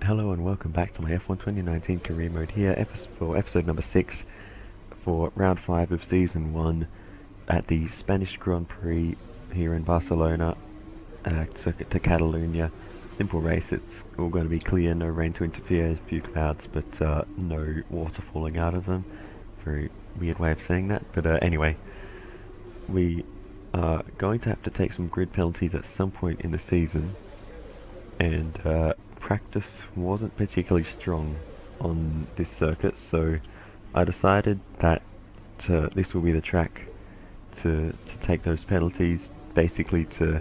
Hello and welcome back to my F1 2019 career mode here, episode number 6 for round 5 of season 1 at the Spanish Grand Prix here in Barcelona, circuit to Catalonia. Simple race, it's all going to be clear, no rain to interfere, a few clouds, but no water falling out of them. Very weird way of saying that, but anyway, we are going to have to take some grid penalties at some point in the season, and practice wasn't particularly strong on this circuit, so I decided that this will be the track to take those penalties, basically to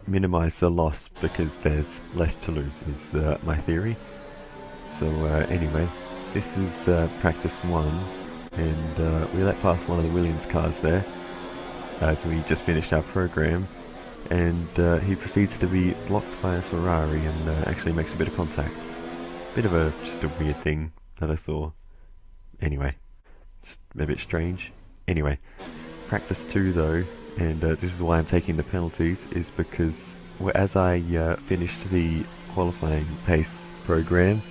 minimize the loss because there's less to lose, is my theory. So anyway, this is practice 1, and we let past one of the Williams cars there as we just finished our program, and he proceeds to be blocked by a Ferrari and actually makes a bit of contact. Bit of just a weird thing that I saw. Anyway, just a bit strange. Anyway, practice 2 though, and this is why I'm taking the penalties, is because as I finished the qualifying pace program,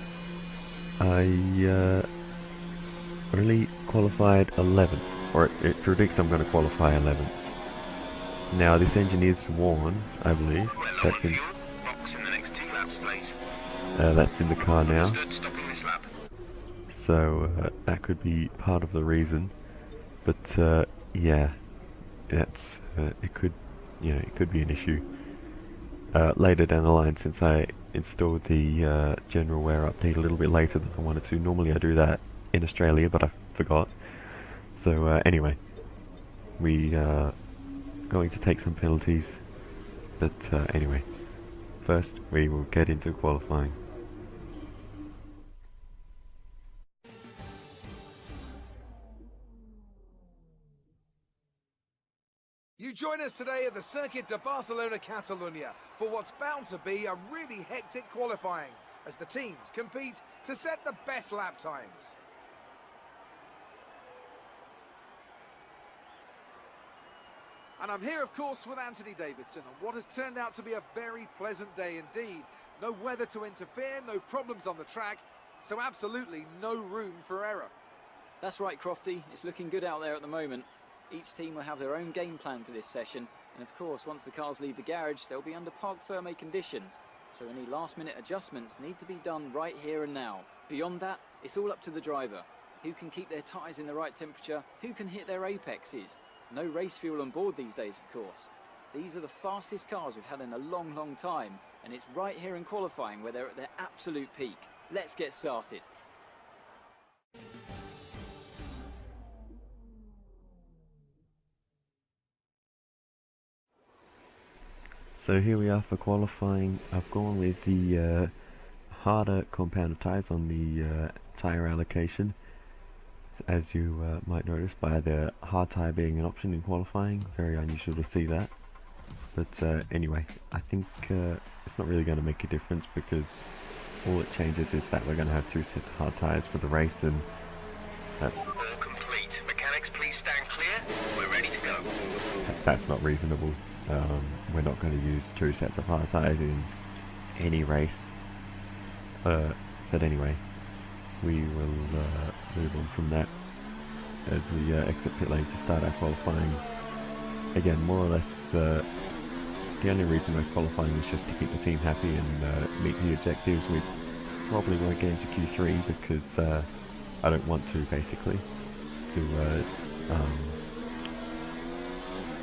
I only qualified 11th, or it predicts I'm going to qualify 11th. Now this engine is worn, I believe. That's in. Box in the next 2 laps, please. That's in the car now. Stopping this lap. So that could be part of the reason, but yeah, that's it could, it could be an issue later down the line, since I installed the general wear update a little bit later than I wanted to. Normally I do that in Australia, but I forgot. So anyway, we going to take some penalties, but anyway, first we will get into qualifying. You join us today at the Circuit de Barcelona Catalunya for what's bound to be a really hectic qualifying as the teams compete to set the best lap times. And I'm here, of course, with Anthony Davidson on what has turned out to be a very pleasant day indeed. No weather to interfere, no problems on the track, so absolutely no room for error. That's right, Crofty. It's looking good out there at the moment. Each team will have their own game plan for this session, and of course, once the cars leave the garage, they'll be under parc fermé conditions, so any last-minute adjustments need to be done right here and now. Beyond that, it's all up to the driver. Who can keep their tyres in the right temperature? Who can hit their apexes? No race fuel on board these days, of course. These are the fastest cars we've had in a long, long time, and it's right here in qualifying where they're at their absolute peak. Let's get started. So here we are for qualifying. I've gone with the harder compound of tyres on the tyre allocation, as you might notice by the hard tyre being an option in qualifying. Very unusual to see that, but anyway, I think it's not really going to make a difference, because all it changes is that we're going to have 2 sets of hard tyres for the race, and that's all complete. Mechanics, please stand clear. We're ready to go. That's not reasonable. We're not going to use 2 sets of hard tyres in any race, but anyway, we will move on from that as we exit pit lane to start our qualifying. Again, more or less, the only reason we're qualifying is just to keep the team happy and meet the objectives. We probably won't get into Q3 because I don't want to, basically, to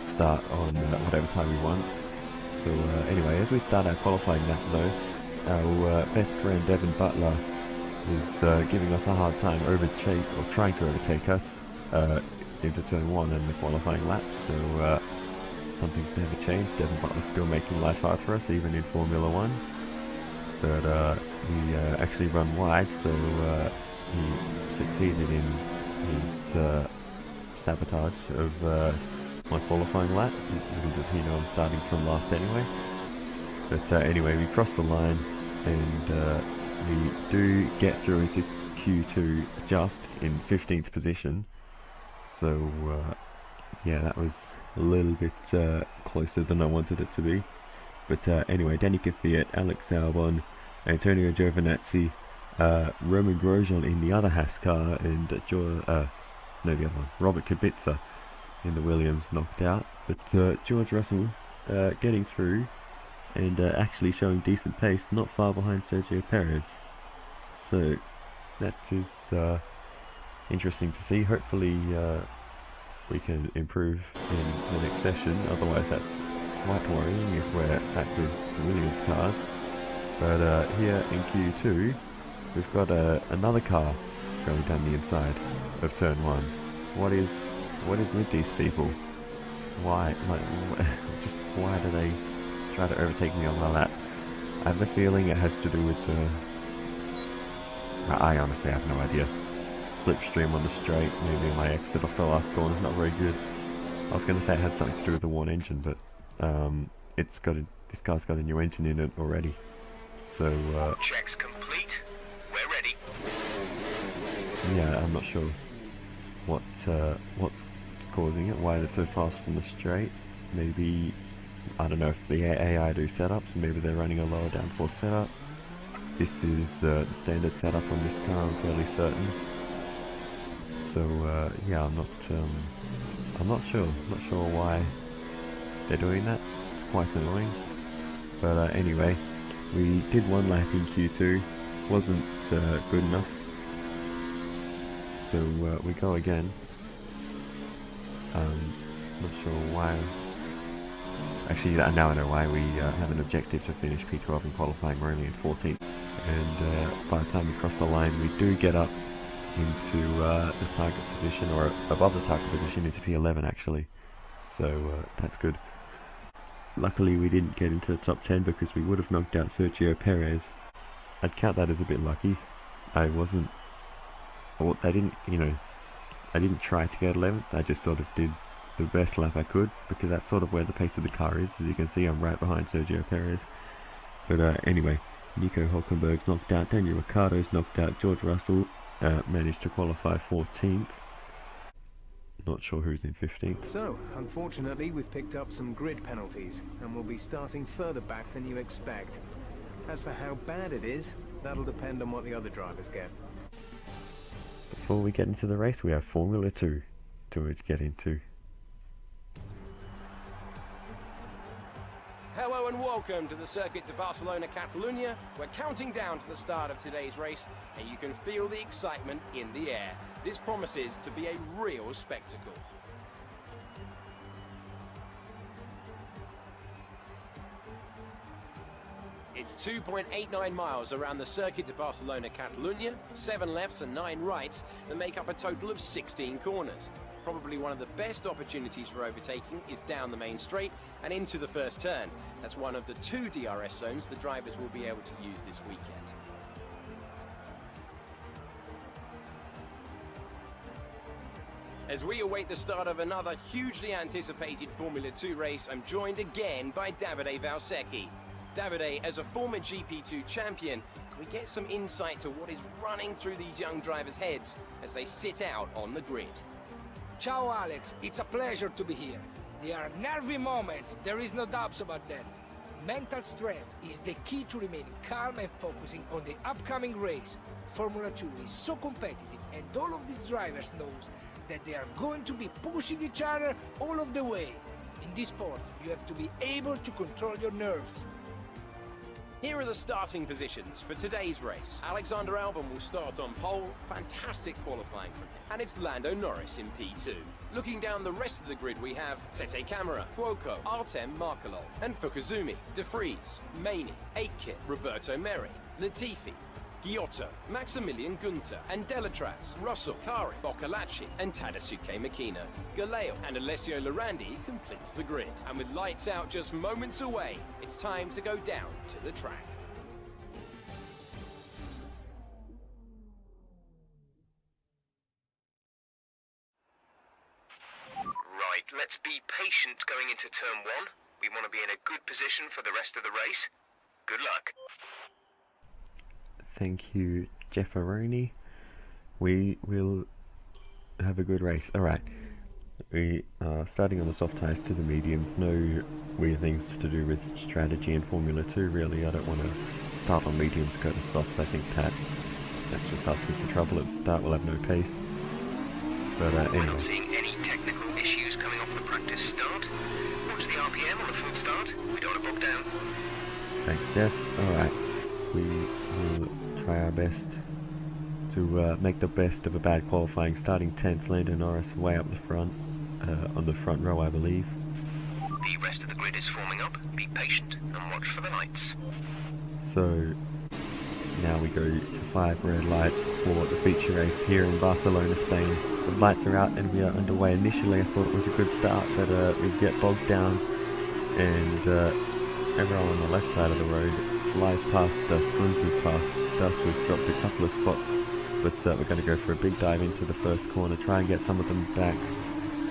start on whatever time we want. So anyway, as we start our qualifying lap though, our best friend Evan Butler is giving us a hard time trying to overtake us into turn 1 in the qualifying lap. So something's never changed. Devin Butler's still making life hard for us, even in Formula 1. But we actually run wide, so he succeeded in his sabotage of my qualifying lap. Little does he know I'm starting from last anyway. But anyway, we cross the line, and we do get through into Q2 just in 15th position. So yeah, that was a little bit closer than I wanted it to be. But anyway, Danny Kvyat, Alex Albon, Antonio Giovinazzi, Roman Grosjean in the other Haas car, and the other one, Robert Kubica in the Williams knocked out. But George Russell getting through and actually showing decent pace, not far behind Sergio Perez. So that is interesting to see. Hopefully we can improve in the next session, otherwise that's quite worrying if we're at with the Williams cars. But here in Q2 we've got another car going down the inside of turn 1. What is with these people? Why, just why do they try to overtake me on my lap? I have a feeling it has to do with I honestly have no idea. Slipstream on the straight, maybe my exit off the last corner is not very good. I was going to say it had something to do with the one engine, but this car's got a new engine in it already. So checks complete. We're ready. Yeah, I'm not sure what's causing it, why they're so fast in the straight. Maybe, I don't know if the AI do setups, maybe they're running a lower downforce setup. This is the standard setup on this car, I'm fairly certain. So yeah, I'm not sure why they're doing that. It's quite annoying. But anyway, we did one lap in Q2, wasn't good enough. So we go again. Not sure why. Actually, now I know why. We have an objective to finish P12 in qualifying. We're only in 14th. And by the time we cross the line, we do get up into the target position, or above the target position, into P11 actually. So that's good. Luckily we didn't get into the top 10 because we would have knocked out Sergio Perez. I'd count that as a bit lucky. I didn't try to get 11th, I just sort of did the best lap I could, because that's sort of where the pace of the car is. As you can see, I'm right behind Sergio Perez. But anyway, Nico Hülkenberg's knocked out, Daniel Ricciardo's knocked out, George Russell managed to qualify 14th. Not sure who's in 15th. So, unfortunately, we've picked up some grid penalties, and we'll be starting further back than you expect. As for how bad it is, that'll depend on what the other drivers get. Before we get into the race, we have Formula 2 to get into. Hello and welcome to the Circuit de Barcelona, Catalunya. We're counting down to the start of today's race, and you can feel the excitement in the air. This promises to be a real spectacle. It's 2.89 miles around the Circuit de Barcelona, Catalunya, 7 lefts and 9 rights that make up a total of 16 corners. Probably one of the best opportunities for overtaking is down the main straight and into the first turn. That's one of the 2 DRS zones the drivers will be able to use this weekend. As we await the start of another hugely anticipated Formula 2 race, I'm joined again by Davide Valsecchi. Davide, as a former GP2 champion, can we get some insight to what is running through these young drivers' heads as they sit out on the grid? Ciao Alex, it's a pleasure to be here. There are nervy moments, there is no doubts about that. Mental strength is the key to remaining calm and focusing on the upcoming race. Formula 2 is so competitive, and all of these drivers knows that they are going to be pushing each other all of the way. In this sport, you have to be able to control your nerves. Here are the starting positions for today's race. Alexander Albon will start on pole, fantastic qualifying from him. And it's Lando Norris in P2. Looking down the rest of the grid, we have Sete Camara, Cuoco, Artem Markelov, and Fukuzumi, De Vries, Maney, Aitken, Roberto Merhi, Latifi, Giotto, Maximilian Gunter, and Delatraz, Russell, Kari, Boccalacci, and Tadasuke Makino. Galeo and Alessio Lorandi completes the grid. And with lights out just moments away, it's time to go down to the track. Right, let's be patient going into turn 1. We want to be in a good position for the rest of the race. Good luck. Thank you, Jefferoni. We will have a good race. Alright, We are starting on the soft tyres to the mediums. No weird things to do with strategy in Formula 2 really. I don't want to start on mediums, go to softs. I think that's just asking for trouble at the start. We'll have no pace. But We're anyway. not seeing any technical issues coming off the practice start. Watch the RPM on a full start. We don't want to bog down. Thanks, Jeff. Alright. We will try our best to make the best of a bad qualifying. Starting 10th, Lando Norris way up the front, on the front row, I believe. The rest of the grid is forming up. Be patient and watch for the lights. So now we go to 5 red lights for the feature race here in Barcelona, Spain. The lights are out and we are underway. Initially I thought it was a good start, but we'd get bogged down and everyone on the left side of the road flies past us, Gunther's past us. We've dropped a couple of spots, but we're going to go for a big dive into the first corner, try and get some of them back.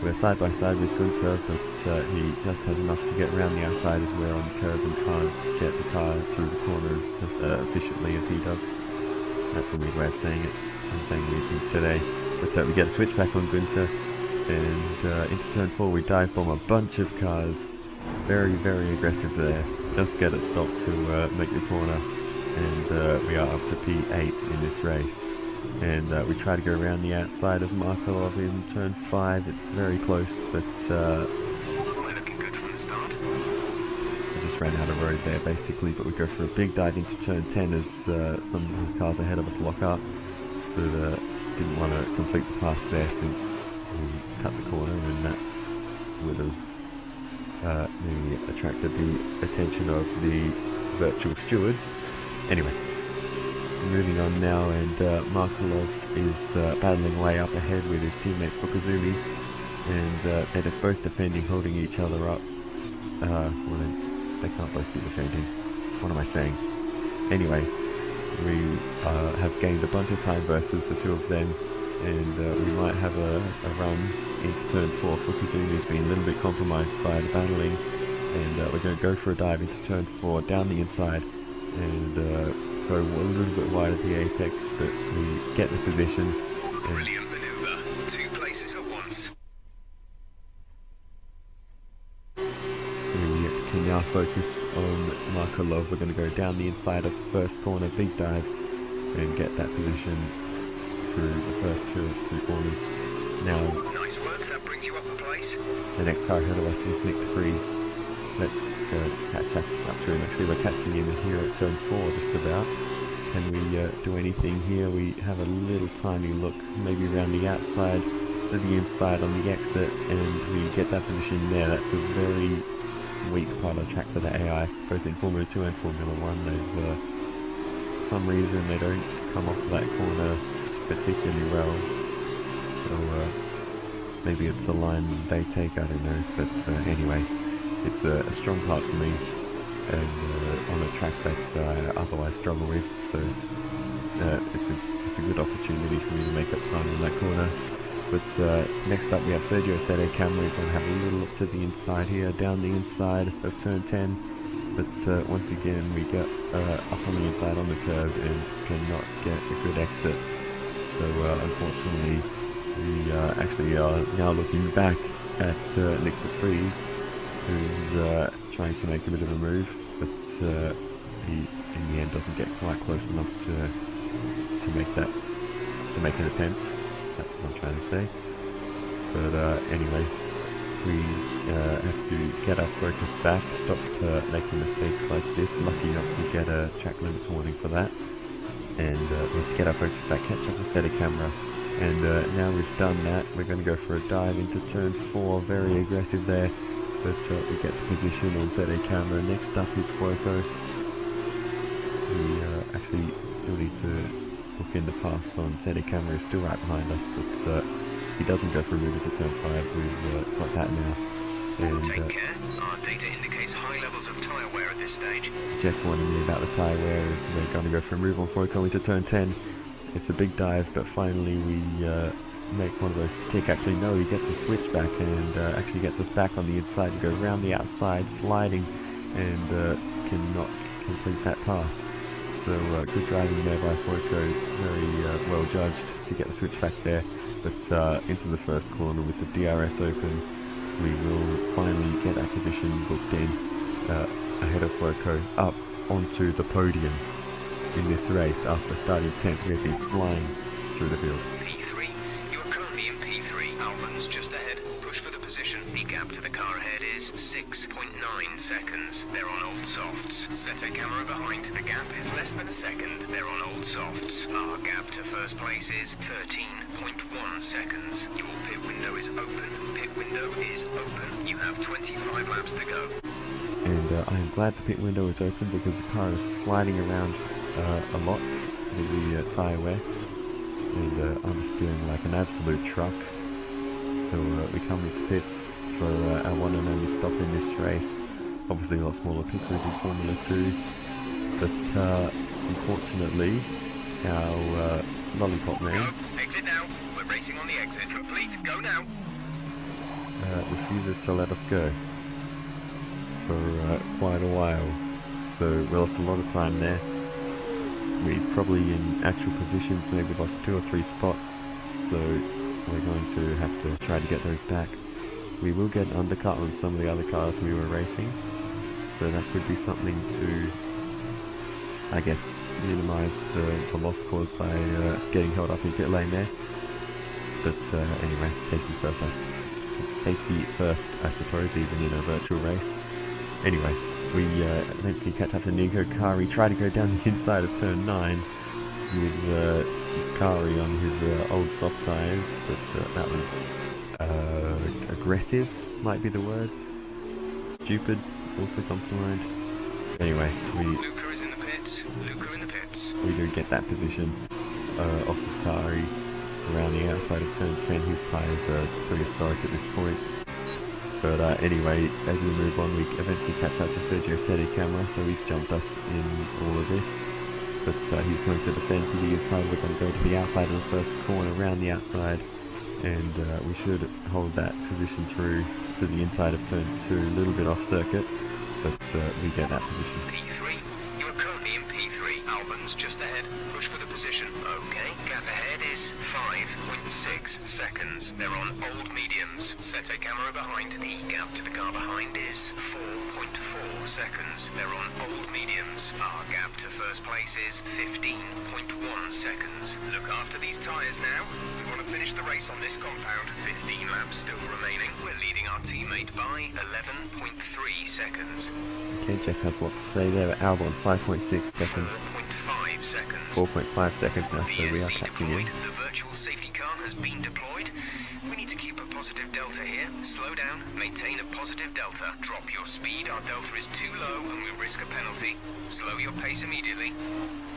We're side by side with Gunther, but he just has enough to get around the outside as we're on the curb and can't get the car through the corners efficiently as he does. That's a weird way of saying it. I'm saying weird things today. But we get a switch back on Gunther, and into turn 4 we dive bomb a bunch of cars. Very, very aggressive there. Just get it stopped to make the corner, and we are up to P8 in this race. And we try to go around the outside of Markelov in turn 5. It's very close, but We're looking good from the start. I just ran out of road there basically. But we go for a big dive into turn 10 as some cars ahead of us lock up. But didn't want to complete the pass there since we cut the corner, and that would have maybe attracted the attention of the virtual stewards. Anyway. Moving on now, and Markelov is battling away up ahead with his teammate Fukuzumi, and they're both defending, holding each other up. Well, they can't both be defending. What am I saying? Anyway, we have gained a bunch of time versus the two of them, and we might have a run into turn 4. Fukuzumi's been a little bit compromised by the battling, and we're going to go for a dive into turn 4 down the inside, and go a little bit wide at the apex, but we get the position. Brilliant maneuver. 2 places at once. We can now focus on Markelov. We're going to go down the inside of the first corner, big dive, and get that position through the first two corners. Now, Nice work. That brings you up a place. the next car ahead of us is Nick de Vries. Let's go catch up to him. Actually, we're catching him here at turn 4 just about. Can we do anything here? We have a little tiny look, maybe around the outside to the inside on the exit, and we get that position there. That's a very weak part of the track for the AI, both in Formula 2 and Formula 1. They've, for some reason, they don't come off that corner particularly well. So maybe it's the line they take, I don't know. But anyway, it's a strong part for me, and on a track that I otherwise struggle with, so it's a good opportunity for me to make up time in that corner. But next up we have Sergio Perez. We're going to have a little look to the inside here, down the inside of turn 10, but once again we get up on the inside on the curve and cannot get a good exit, so unfortunately we actually are now looking back at Nick de Vries, who's trying to make a bit of a move, but he in the end doesn't get quite close enough to make an attempt. That's what I'm trying to say. But anyway, we have to get our focus back, stop making mistakes like this. Lucky not to get a track limits warning for that, and we have to get our focus back, catch up the steady camera. And now we've done that, we're going to go for a dive into turn 4, very aggressive there, but we get the position on steady camera. Next up is Fuoco. We actually still need to look in the pass on steady camera, is still right behind us, but he doesn't go for a move into turn 5, we've got that now. And Take care. Our data indicates high levels of tyre wear at this stage. Jeff warned me about the tyre wear, as we're going to go for a move on Fuoco into turn 10. It's a big dive, but finally we make one of those tick. Actually no, he gets a switch back and actually gets us back on the inside and go around the outside, sliding, and cannot complete that pass. So good driving there by Fuoco, very well judged to get the switch back there. but into the first corner with the DRS open, we will finally get that position booked in ahead of Foucault up onto the podium in this race. After starting 10th, we'll be flying through the field. P3, you are currently in P3. Albon's just ahead. Push for the position. The gap to the car ahead is 6.9 seconds. They're on old softs. Set a camera behind. The gap is less than a second. They're on old softs. Our gap to first place is 13.1 seconds. Your pit window is open. Pit window is open. You have 25 laps to go. And I'm glad the pit window is open because the car is sliding around a lot with the tyre wear, and I'm steering like an absolute truck. So we come into pits for our one and only stop in this race. Obviously a lot smaller pit crews in Formula 2, but unfortunately our lollipop man Exit now. We're racing on the exit. Complete. Go now. refuses to let us go for quite a while. So we lost a lot of time there. We probably in actual positions maybe lost 2 or 3 spots, so we're going to have to try to get those back. We will get an undercut on some of the other cars we were racing, so that could be something to, I guess, minimise the loss caused by getting held up in pit lane there. But anyway, safety first, I suppose, even in a virtual race. Anyway, we eventually catch up to Nico Kari. Tried to go down the inside of turn 9 with Kari on his old soft tyres, but that was aggressive, might be the word. Stupid also comes to mind. Anyway, Luca is in the pits. Luca in the pits. we do get that position off of Kari around the outside of turn 10. His tyres are prehistoric at this point. But anyway, as we move on, we eventually catch up to Sergio Camera, so he's jumped us in all of this. But he's going to defend to the inside. We're going to go to the outside of the first corner, around the outside, and we should hold that position through to the inside of turn 2, a little bit off circuit, but we get that position. P3, you are currently in P3. Albon's just ahead. Push for the position. Okay, gap ahead is 5.6 seconds. They're on old mediums. Set a camera behind. The gap to the car behind is 4.4 seconds. They're on old mediums. Our gap to first place is 15.1 seconds. Look after these tyres now. We want to finish the race on this compound. 15 laps still remaining. We're leading our teammate by 11.3 seconds. Okay, Jeff has a lot to say there, but Albon 5.6 seconds. 4.5 seconds. 4.5 seconds now, so we are catching in. The virtual safety car has been deployed. We need to keep a positive delta here. Slow down, maintain a positive delta. Drop your speed, our delta is too low and we risk a penalty. Slow your pace immediately.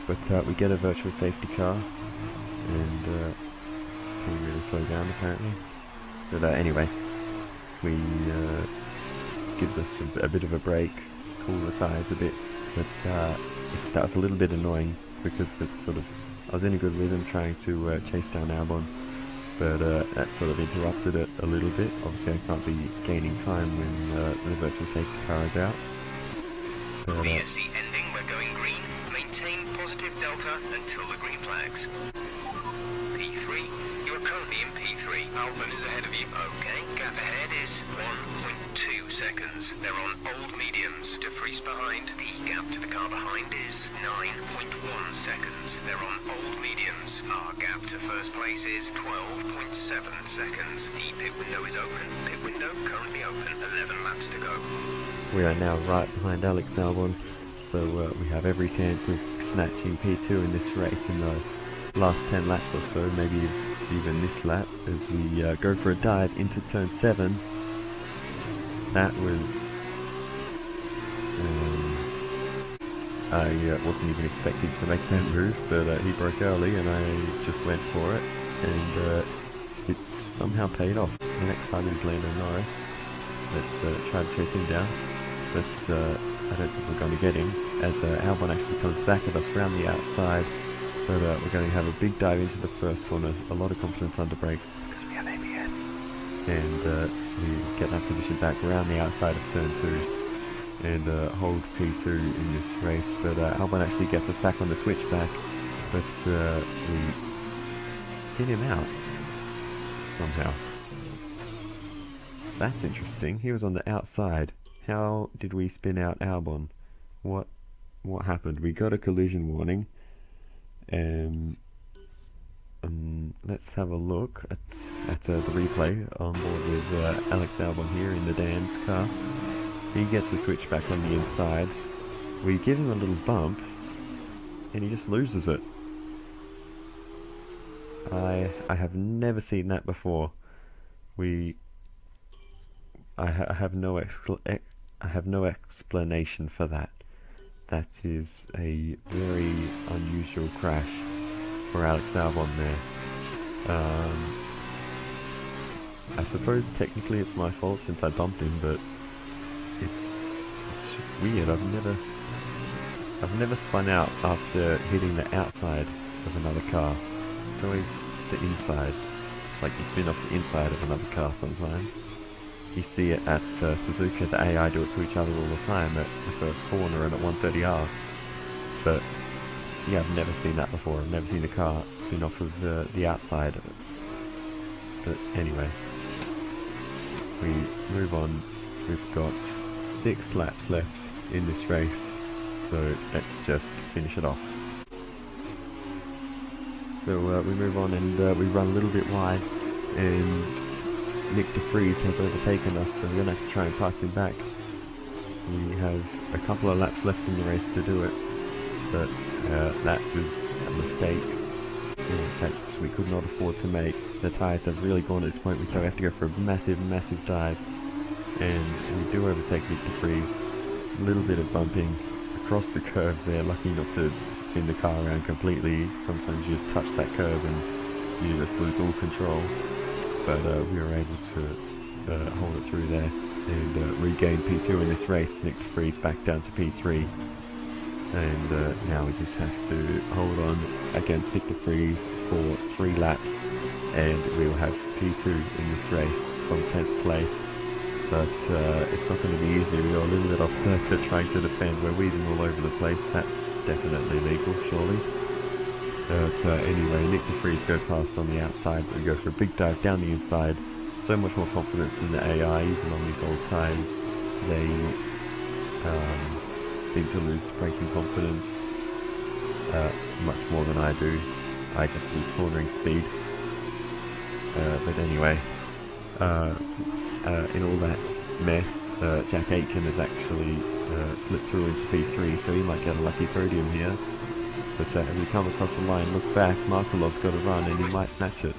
But we get a virtual safety car, and it's telling me to slow down apparently. But anyway, we gives us a bit of a break, cool the tyres a bit, but that was a little bit annoying because it's sort of, I was in a good rhythm trying to chase down Albon, but that sort of interrupted it a little bit. Obviously I can't be gaining time when the virtual safety car is out. But, VSC ending, we're going green. Maintain positive delta until the green flags. P3, you are currently in P3. Albon is ahead of you. Okay, gap ahead is 1.2 seconds. They're on old mediums. De Vries behind. The gap to the car behind is 9.1 seconds. They're on old mediums. Our gap to first place is 12.7 seconds. The pit window is open. Pit window currently open. 11 laps to go. we are now right behind Alex Albon, so we have every chance of snatching P2 in this race in the last 10 laps or so, maybe even this lap, as we go for a dive into turn 7. That was... I wasn't even expecting to make that move, but he broke early and I just went for it, and it somehow paid off. The next target is Lando Norris. Let's try to chase him down, but I don't think we're going to get him, as Albon actually comes back at us around the outside. But we're going to have a big dive into the first corner, a lot of confidence under brakes because we have ABS, and we get that position back around the outside of turn 2 and hold P2 in this race. But Albon actually gets us back on the switchback, but we spin him out. somehow. That's interesting. He was on the outside. How did we spin out Albon? What happened? We got a collision warning. Let's have a look at the replay on board with Alex Albon here in the Dan's car. He gets the switch back on the inside. We give him a little bump, and he just loses it. I have never seen that before. I have no explanation for that. That is a very unusual crash for Alex Albon there. I suppose technically it's my fault since I bumped him, but it's just weird. I've never spun out after hitting the outside of another car. It's always the inside. Like you spin off the inside of another car sometimes. You see it at Suzuka, the AI do it to each other all the time at the first corner and at 130R. But yeah, I've never seen that before. I've never seen a car spin off of the outside of it. But anyway, we move on. We've got 6 laps left in this race, so let's just finish it off. So we move on and we run a little bit wide, and Nick de Vries has overtaken us, so we're going to have to try and pass him back. We have a couple of laps left in the race to do it, but that was a mistake that we could not afford to make. The tyres have really gone at this point, so we have to go for a massive dive, and we do overtake Nick de Vries. A little bit of bumping across the curve there, lucky not to spin the car around completely. Sometimes you just touch that curve and you just lose all control. But we were able to hold it through there and regain P2 in this race. Nick de Vries back down to P3, and now we just have to hold on against Nick de Vries for 3 laps, and we will have P2 in this race from 10th place. But it's not going to be easy. We are a little bit off circuit trying to defend. We're weaving all over the place. That's definitely legal, surely. But anyway, Nick de Vries go past on the outside, but we go for a big dive down the inside. So much more confidence in the AI, even on these old tyres. They seem to lose braking confidence much more than I do. I just lose cornering speed. But anyway, in all that mess, Jack Aitken has actually slipped through into P3, so he might get a lucky podium here. But as we come across the line, look back, Markelov's got a run and he might snatch it.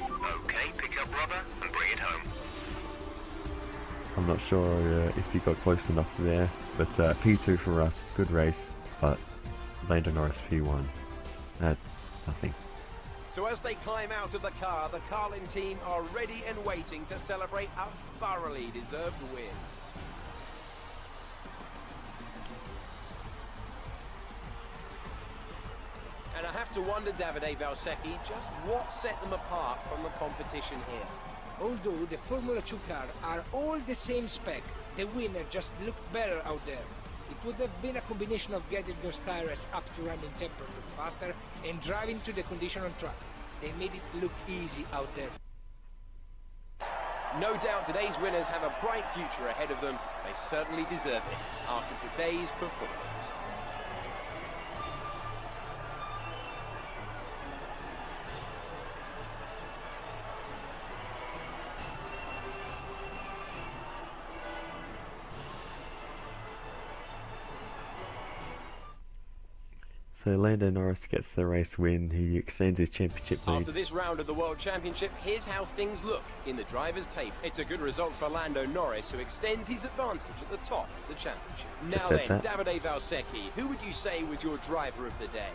Okay, pick up rubber and bring it home. I'm not sure if he got close enough there, but P2 for us, good race, but Lando Norris P1, nothing. So as they climb out of the car, the Carlin team are ready and waiting to celebrate a thoroughly deserved win. And I have to wonder, Davide Valsecchi, just what set them apart from the competition here. Although the Formula 2 cars are all the same spec, the winner just looked better out there. It would have been a combination of getting those tires up to running temperature faster and driving to the condition on track. They made it look easy out there. No doubt today's winners have a bright future ahead of them. They certainly deserve it after today's performance. So Lando Norris gets the race win. He extends his championship lead. After this round of the World Championship, here's how things look in the driver's tape. It's a good result for Lando Norris, who extends his advantage at the top of the championship. Now then, Davide Valsecchi, who would you say was your driver of the day?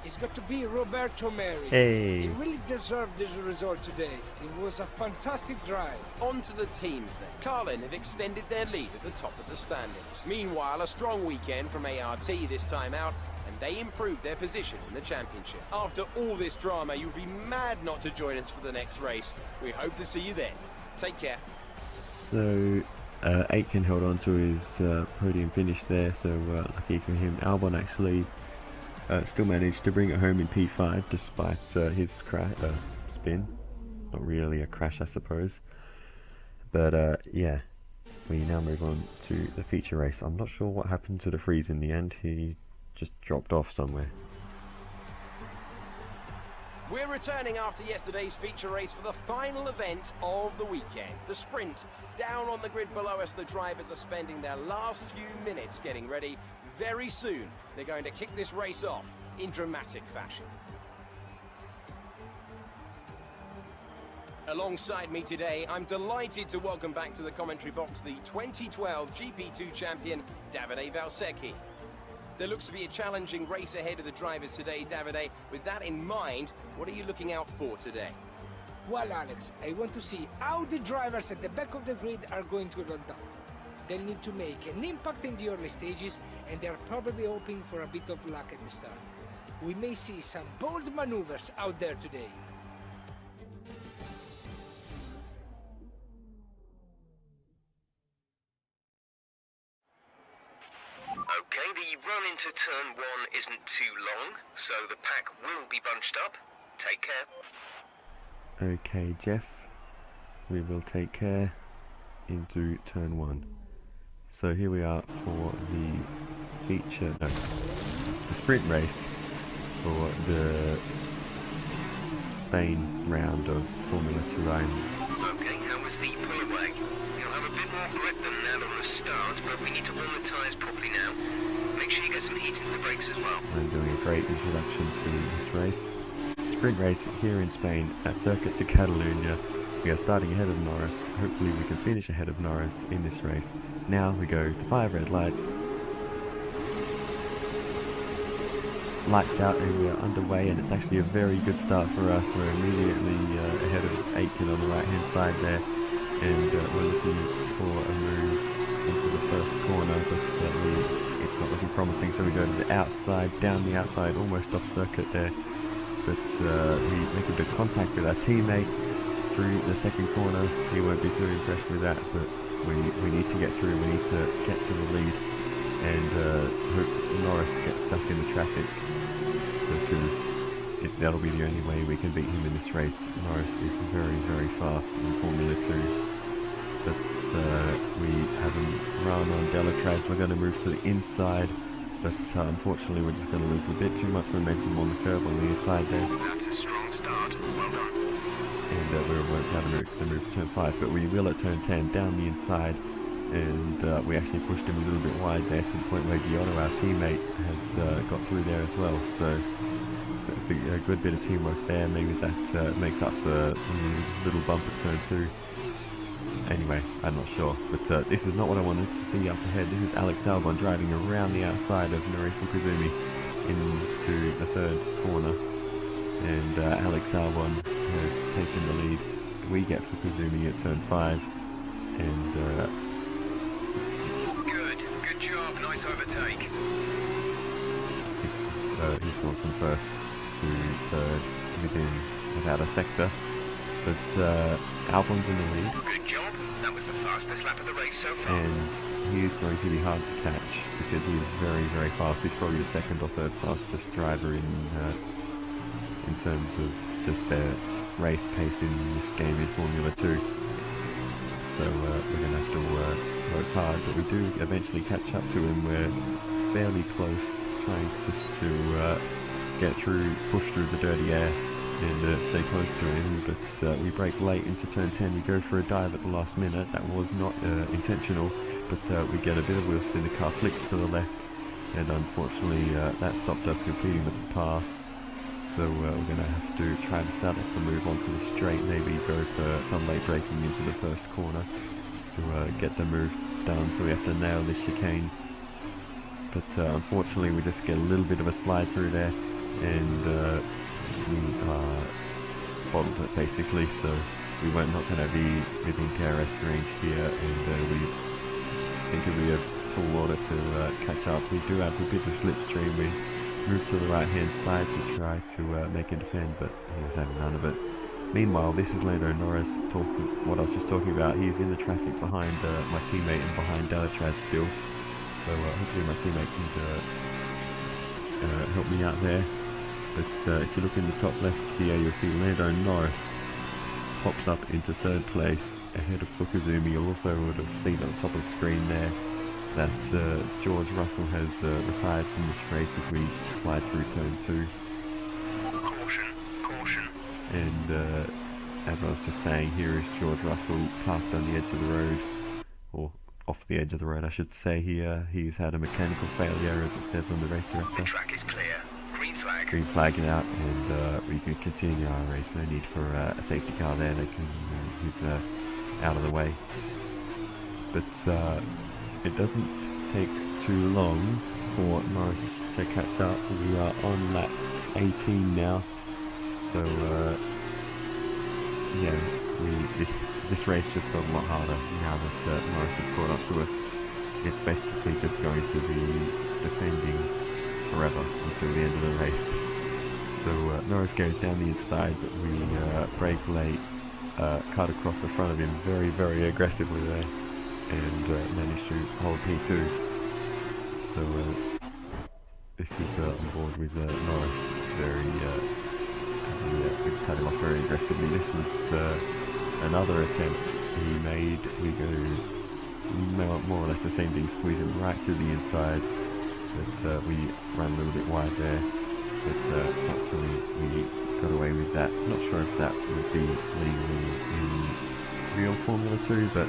It's got to be Roberto Merhi. Hey. He really deserved this result today. It was a fantastic drive. On to the teams then. Carlin have extended their lead at the top of the standings. Meanwhile, a strong weekend from ART this time out, and they improved their position in the championship. After all this drama, you'd be mad not to join us for the next race. We hope to see you then. Take care. So Aitken held on to his podium finish there, so lucky for him. Albon actually still managed to bring it home in P5 despite his spin. Not really a crash, I suppose. But yeah, we now move on to the feature race. I'm not sure what happened to the Freeze in the end. He just dropped off somewhere. We're returning after yesterday's feature race for the final event of the weekend, the sprint. Down on the grid below us, the drivers are spending their last few minutes getting ready. Very soon, they're going to kick this race off in dramatic fashion. Alongside me today, I'm delighted to welcome back to the commentary box the 2012 GP2 champion, Davide Valsecchi. There looks to be a challenging race ahead of the drivers today, Davide. With that in mind, what are you looking out for today? Well, Alex, I want to see how the drivers at the back of the grid are going to run down. They'll need to make an impact in the early stages, and they're probably hoping for a bit of luck at the start. We may see some bold maneuvers out there today. Okay, the run into turn 1 isn't too long, so the pack will be bunched up. Take care. Okay, Jeff, we will take care into turn 1. So here we are for the the sprint race for the Spain round of Formula 2 only. Okay, how was the pull away? You'll have a bit more grip than that on the start, but we need to warm the tyres properly now. Make sure you get some heat into the brakes as well. I'm doing a great introduction to this race. Sprint race here in Spain at Circuit de Catalunya. We are starting ahead of Norris. Hopefully we can finish ahead of Norris in this race. Now we go to 5 red lights. Lights out and we are underway, and it's actually a very good start for us. We're immediately ahead of Aitken on the right hand side there, and we're looking for a move into the first corner, but it's not looking promising, so we go to the outside, down the outside, almost off circuit there, but we make a bit of contact with our teammate through the second corner. He won't be too impressed with that, but we need to get through, we need to get to the lead, and hope Norris gets stuck in the traffic, because that'll be the only way we can beat him in this race. Norris is very, very fast in Formula 2. But we have him run on Delatraz. We're going to move to the inside, but unfortunately we're just going to lose a bit too much momentum on the curve on the inside there. That's a strong start. Well done. And we won't be able to move to turn 5, but we will at turn 10 down the inside, and we actually pushed him a little bit wide there to the point where Giotto, our teammate, has got through there as well. So a good bit of teamwork there. Maybe that makes up for the little bump at turn 2. Anyway, I'm not sure, but this is not what I wanted to see up ahead. This is Alex Albon driving around the outside of Nuri Fukuzumi into the third corner, and Alex Albon has taken the lead. We get Fukuzumi at turn 5, and good job, nice overtake. He's gone from first to third within about a sector, but Albon's in the lead. Good job. That was the fastest lap of the race so far. And he is going to be hard to catch because he is very, very fast. He's probably the second or third fastest driver in terms of just their race pace in this game in Formula 2. So we're going to have to work hard, but we do eventually catch up to him. We're fairly close, trying just to get through, push through the dirty air and stay close to him, but we brake late into turn 10. We go for a dive at the last minute. That was not intentional, but we get a bit of wheel spin. The car flicks to the left, and unfortunately that stopped us completing the pass. So we're going to have to try to set up the move onto the straight, maybe go for some late braking into the first corner to get the move done. So we have to nail this chicane, but unfortunately we just get a little bit of a slide through there, and we bottled it basically, so we were not going to be within DRS range here, and we think it'll be a tall order to catch up. We do have a bit of slipstream. We move to the right hand side to try to make a defend, but he was having none of it. Meanwhile, this is Lando Norris talking what I was just talking about. He's in the traffic behind my teammate and behind Delatraz still, so hopefully my teammate can help me out there. But if you look in the top left here, you'll see Lando Norris pops up into 3rd place ahead of Fukuzumi. You also would have seen on the top of the screen there that George Russell has retired from this race as we slide through turn 2. Caution, caution. And as I was just saying, here is George Russell parked on the edge of the road, or off the edge of the road I should say. He's had a mechanical failure, as it says on the race director. The track is clear. Green flag. Green flag it out, and we can continue our race. No need for a safety car there. They can he's out of the way. But it doesn't take too long for Norris to catch up. We are on lap 18 now, so yeah, this race just got a lot harder now that Norris has caught up to us. It's basically just going to be defending forever until the end of the race. So Norris goes down the inside, but we brake late, cut across the front of him very, very aggressively there, and managed to hold P2. So this is on board with Norris, we cut him off very aggressively. This is another attempt he made. We go more or less the same thing, squeeze him right to the inside, but we ran a little bit wide there, but fortunately we got away with that. Not sure if that would be legal in real Formula 2, but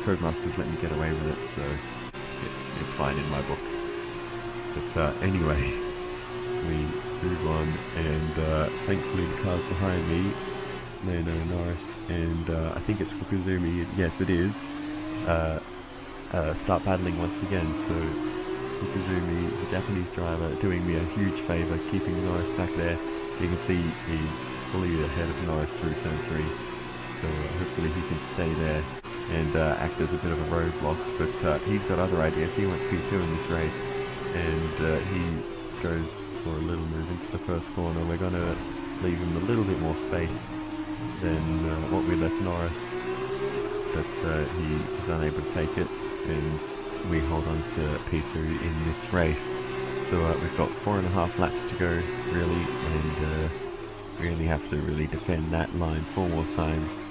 Codemasters let me get away with it, so it's fine in my book. But anyway, we move on, and thankfully the cars behind me, Lando Norris, and I think it's Fukuzumi, yes it is, start paddling once again. So Fukuzumi, the Japanese driver, doing me a huge favour, keeping Norris back there. You can see he's fully ahead of Norris through turn 3, so hopefully he can stay there and act as a bit of a roadblock, but he's got other ideas. He wants P2 in this race, and he goes for a little move into the first corner. We're going to leave him a little bit more space than what we left Norris, but he is unable to take it, and we hold on to P2 in this race. So we've got 4.5 laps to go really, and we only have to really defend that line 4 more times.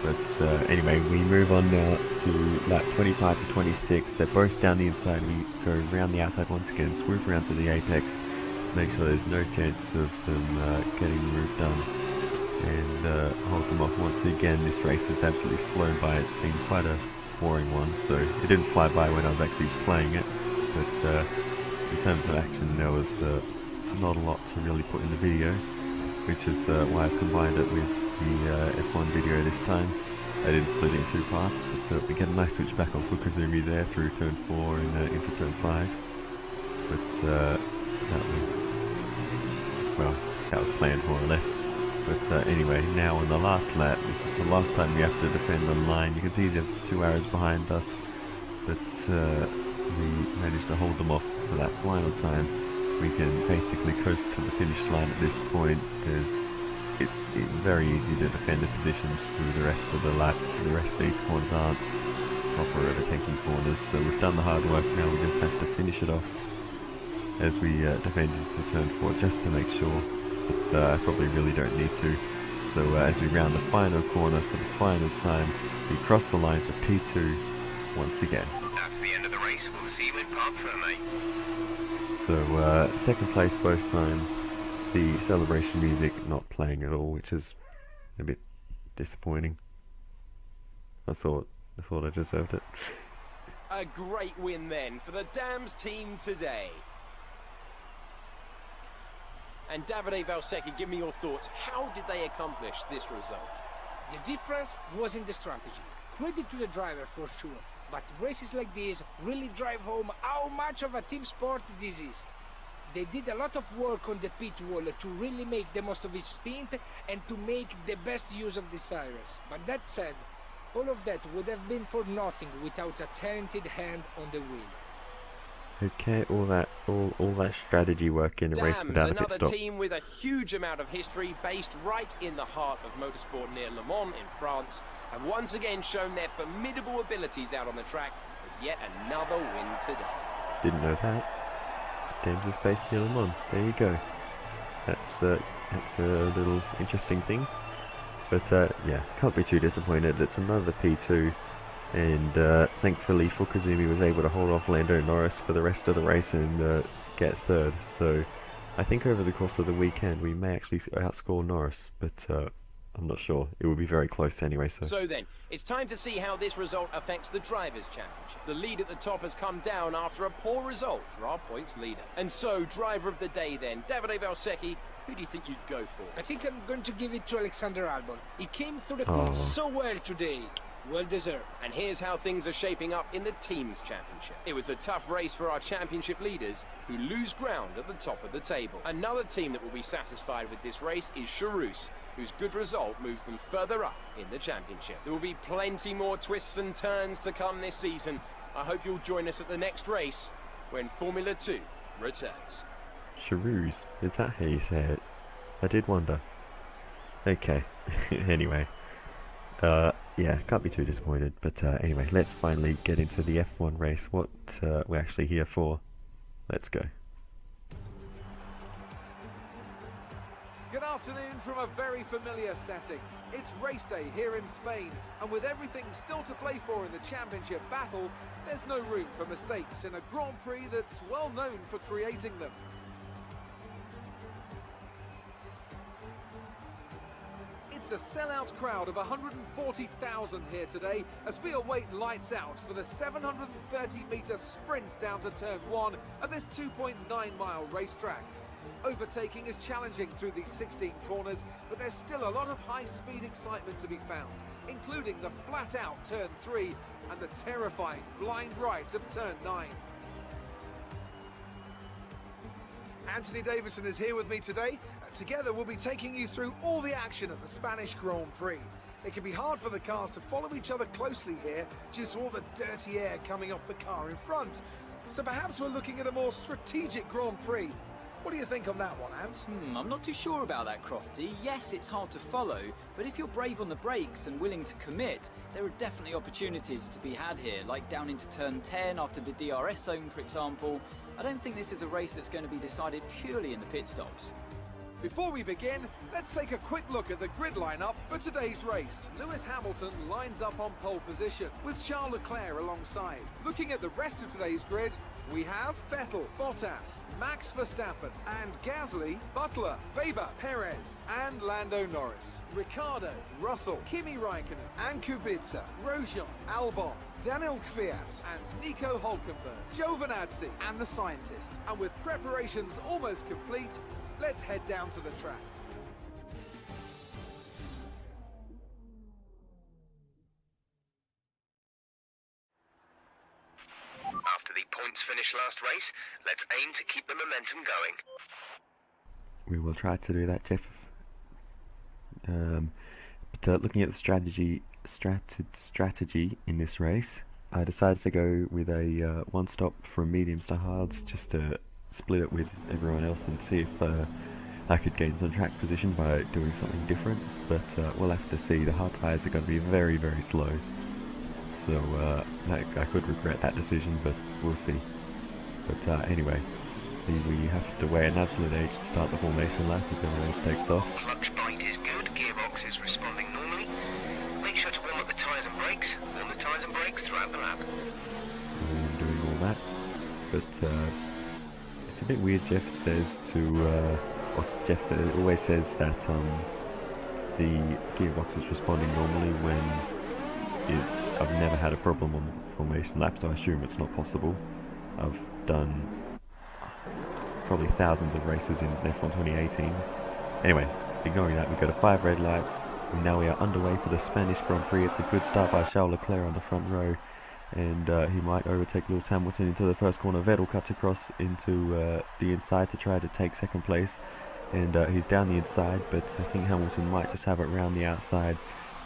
But anyway, we move on now to lap 25 to 26. They're both down the inside. We go around the outside once again, swoop around to the apex, make sure there's no chance of them getting the roof done, and hold them off once again. This race has absolutely flown by. It's been quite a boring one, so it didn't fly by when I was actually playing it, but in terms of action there was not a lot to really put in the video, which is why I've combined it with the F1 video this time. I didn't split it in 2 parts, but we get a nice switch back on Fukuzumi there through turn 4 and into turn 5, but that was planned more or less. But anyway, now on the last lap, this is the last time we have to defend the line. You can see the 2 arrows behind us, but we managed to hold them off for that final time. We can basically coast to the finish line at this point. It's very easy to defend the positions through the rest of the lap. The rest of these corners aren't proper overtaking corners, so we've done the hard work. Now we just have to finish it off as we defend into turn 4, just to make sure. But I probably really don't need to. So as we round the final corner for the final time, we cross the line for P2 once again. That's the end of the race. We'll see you in Parc Fermé. So second place both times. The celebration music not playing at all, which is a bit disappointing. I thought I deserved it. A great win then for the Dams team today. And Davide Valsecchi, give me your thoughts. How did they accomplish this result? The difference was in the strategy. Credit to the driver for sure, but races like this really drive home how much of a team sport this is. They did a lot of work on the pit wall to really make the most of each stint and to make the best use of these tires. But that said, all of that would have been for nothing without a talented hand on the wheel. Okay, all that strategy work in a race without a pit stop. Another team with a huge amount of history, based right in the heart of motorsport near Le Mans in France, have once again shown their formidable abilities out on the track with yet another win today. Didn't know that. Games is based near Le Mans. There you go. That's a little interesting thing. But yeah, can't be too disappointed. It's another P2, and thankfully Fukuzumi was able to hold off Lando Norris for the rest of the race and get third. So I think over the course of the weekend we may actually outscore Norris, but I'm not sure. It will be very close anyway. So then, it's time to see how this result affects the Drivers' Championship. The lead at the top has come down after a poor result for our points leader. And so, driver of the day then, Davide Valsecchi, who do you think you'd go for? I think I'm going to give it to Alexander Albon. He came through the field so well today. Well deserved. And here's how things are shaping up in the Teams' Championship. It was a tough race for our championship leaders, who lose ground at the top of the table. Another team that will be satisfied with this race is Charus, whose good result moves them further up in the championship. There will be plenty more twists and turns to come this season. I hope you'll join us at the next race, when Formula 2 returns. Charus, is that how you say it? I did wonder. Okay, anyway. Yeah, can't be too disappointed, but anyway, let's finally get into the F1 race, what we're actually here for. Let's go. Good afternoon from a very familiar setting. It's race day here in Spain, and with everything still to play for in the championship battle, there's no room for mistakes in a Grand Prix that's well known for creating them. It's a sellout crowd of 140,000 here today as we await lights out for the 730-metre sprint down to turn 1 of this 2.9-mile racetrack. Overtaking is challenging through these 16 corners, but there's still a lot of high-speed excitement to be found, including the flat-out turn 3 and the terrifying blind right of turn 9. Anthony Davidson is here with me today. Together we'll be taking you through all the action at the Spanish Grand Prix. It can be hard for the cars to follow each other closely here due to all the dirty air coming off the car in front. So perhaps we're looking at a more strategic Grand Prix. What do you think on that one, Ant? I'm not too sure about that, Crofty. Yes, it's hard to follow, but if you're brave on the brakes and willing to commit, there are definitely opportunities to be had here, like down into turn 10 after the DRS zone, for example. I don't think this is a race that's going to be decided purely in the pit stops. Before we begin, let's take a quick look at the grid lineup for today's race. Lewis Hamilton lines up on pole position, with Charles Leclerc alongside. Looking at the rest of today's grid, we have Vettel, Bottas, Max Verstappen, and Gasly, Butler, Weber, Perez, and Lando Norris. Ricciardo, Russell, Kimi Raikkonen, and Kubica, Grosjean, Albon, Daniel Kvyat, and Nico Hülkenberg, Giovinazzi, and the scientist. And with preparations almost complete, let's head down to the track. After the points finish last race, let's aim to keep the momentum going. We will try to do that, Jeff. But looking at the strategy in this race, I decided to go with a one stop from mediums to hards, just to split it with everyone else and see if I could gain some track position by doing something different. But we'll have to see. The hard tyres are going to be very, very slow, so I could regret that decision, but we'll see. But anyway, we have to wait an absolute age to start the formation lap as everyone else takes off. Clutch bite is good, gearbox is responding normally. Make sure to warm up the tyres and brakes. Warm the tyres and brakes throughout the lap. And doing all that, but it's a bit weird. Jeff says to, Jeff always says that the gearbox is responding normally when I've never had a problem on formation lap, so I assume it's not possible. I've done probably thousands of races in F1 2018. Anyway, ignoring that, we go to 5 red lights, and now we are underway for the Spanish Grand Prix. It's a good start by Charles Leclerc on the front row, and he might overtake Lewis Hamilton into the first corner. Vettel cuts across into the inside to try to take second place, and he's down the inside, but I think Hamilton might just have it round the outside.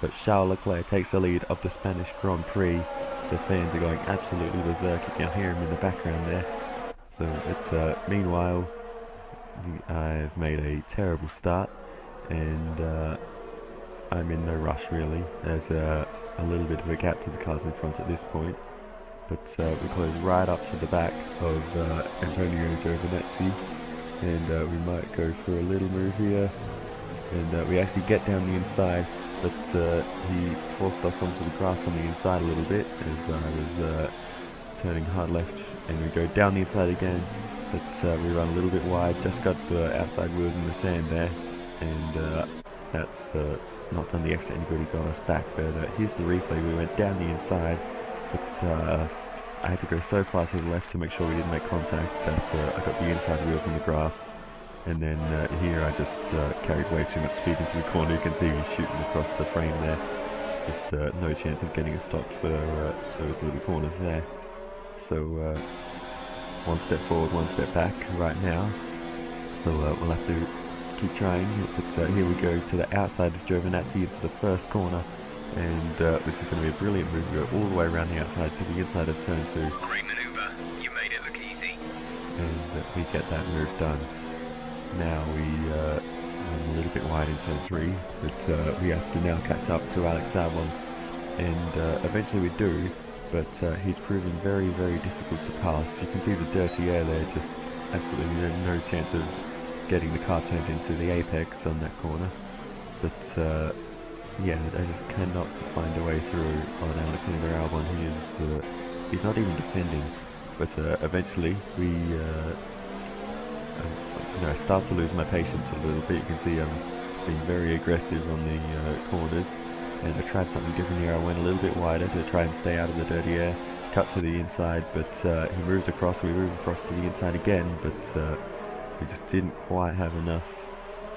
But Charles Leclerc takes the lead of the Spanish Grand Prix. The fans are going absolutely berserk. You can hear him in the background there. So it's meanwhile, I've made a terrible start, and I'm in no rush really. There's a little bit of a gap to the cars in front at this point, but we close right up to the back of Antonio Giovinazzi, and we might go for a little move here, and we actually get down the inside, but he forced us onto the grass on the inside a little bit as I was turning hard left, and we go down the inside again, but we run a little bit wide, just got the outside wheels in the sand there, and that's not done the exit any good, he got us back. But here's the replay. We went down the inside, but I had to go so far to the left to make sure we didn't make contact that I got the inside wheels on the grass, and then here I just carried way too much speed into the corner. You can see me shooting across the frame there, just no chance of getting a stop for those little corners there. So one step forward, one step back right now, so we'll have to keep trying, but here we go to the outside of Giovinazzi into the first corner, and this is going to be a brilliant move. We go all the way around the outside to the inside of turn 2. Great manoeuvre. You made it look easy. And we get that move done. Now we run a little bit wide in turn 3, but we have to now catch up to Alex Albon, and eventually we do, but he's proving very, very difficult to pass. You can see the dirty air there, just absolutely no chance of getting the car turned into the apex on that corner, but yeah, I just cannot find a way through on Alexander Albon. He's not even defending, but eventually we I start to lose my patience a little bit. You can see I'm being very aggressive on the corners, and I tried something different here. I went a little bit wider to try and stay out of the dirty air, cut to the inside, but he moved across. We moved across to the inside again, but we just didn't quite have enough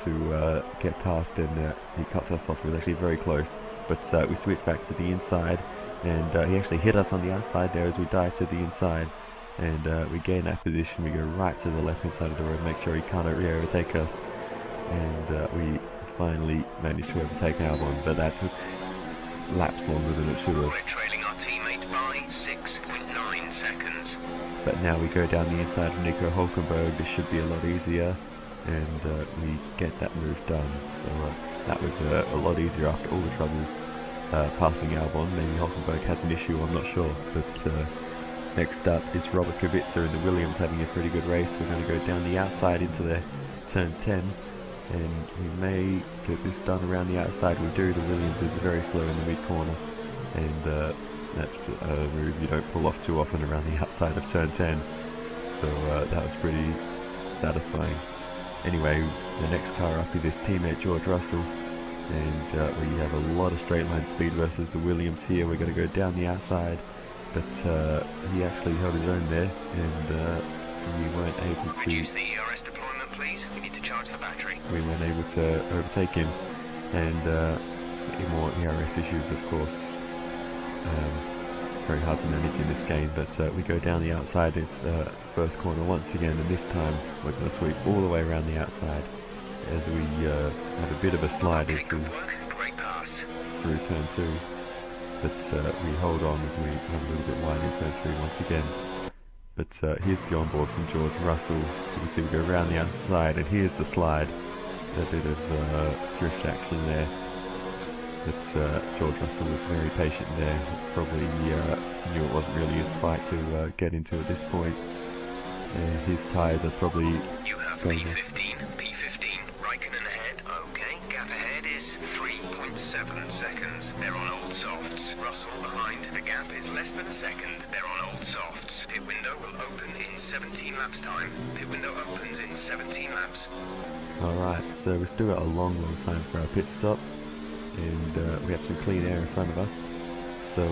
to get past, and he cut us off. It was actually very close, but we switched back to the inside, and he actually hit us on the outside there as we dive to the inside, and we gain that position. We go right to the left hand side of the road, make sure he can't overtake us, and we finally managed to overtake Albon, but that took laps longer than it should have. We're trailing our teammate by 6.9 seconds. But now we go down the inside of Nico Hulkenberg. This should be a lot easier, and we get that move done. So that was a lot easier after all the troubles passing Albon. Maybe Hulkenberg has an issue, I'm not sure. But next up is Robert Kubica in the Williams, having a pretty good race. We're going to go down the outside into the turn 10, and we may get this done around the outside. We do. The Williams is very slow in the mid corner, and that's a move you don't pull off too often around the outside of turn 10, so that was pretty satisfying. Anyway, the next car up is his teammate George Russell, and we have a lot of straight line speed versus the Williams here. We're going to go down the outside, but he actually held his own there, and we weren't able to... Reduce the ERS deployment, please. We need to charge the battery. We weren't able to overtake him, and more ERS issues, of course. Very hard to manage in this game, but we go down the outside of the first corner once again, and this time we're going to sweep all the way around the outside as we have a bit of a slide Okay, good work. Great pass. through turn 2, but we hold on as we run a little bit wide in turn 3 once again. But here's the onboard from George Russell. You can see we go around the outside, and here's the slide. A bit of drift action there. But George Russell was very patient there. Probably knew it wasn't really his fight to get into at this point. His tyres are probably... You have P15, Raikkonen ahead. Okay, gap ahead is 3.7 seconds. They're on old softs. Russell behind. The gap is less than a second. They're on old softs. Pit window will open in 17 laps time. Pit window opens in 17 laps. Alright, so we've still got a long time for our pit stop, and we have some clean air in front of us, so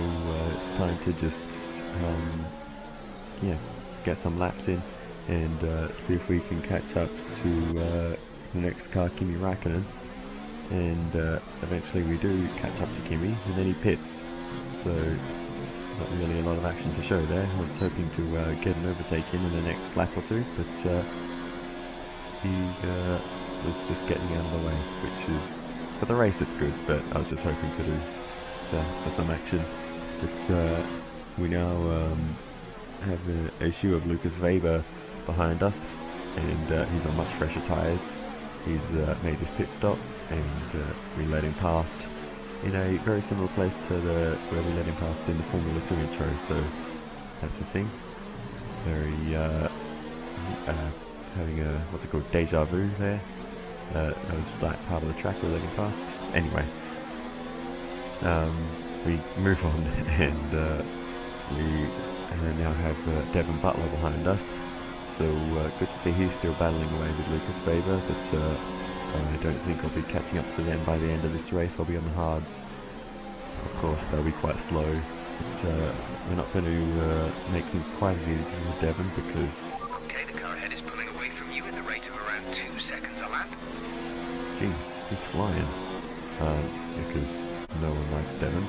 it's time to just get some laps in and see if we can catch up to the next car, Kimi Raikkonen, and eventually we do catch up to Kimi, and then he pits, so not really a lot of action to show there. I was hoping to get an overtake in the next lap or two, but he was just getting out of the way, which is, for the race it's good, but I was just hoping for some action. But we now have the issue of Lucas Weber behind us, and he's on much fresher tyres. He's made his pit stop, and we let him past in a very similar place to where we let him past in the Formula 2 intro, so that's a thing. Very having a, what's it called, deja vu there. That was that part of the track we're letting past. Anyway, we move on, and we now have Devon Butler behind us. So good to see he's still battling away with Lucas Faber, but I don't think I'll be catching up to them by the end of this race. I'll be on the hards. Of course, they'll be quite slow, but we're not going to make things quite as easy with Devon because... Okay, the car ahead is pulling away from you at the rate of around 2 seconds a lap. Jeez, he's flying, because no one likes Devon.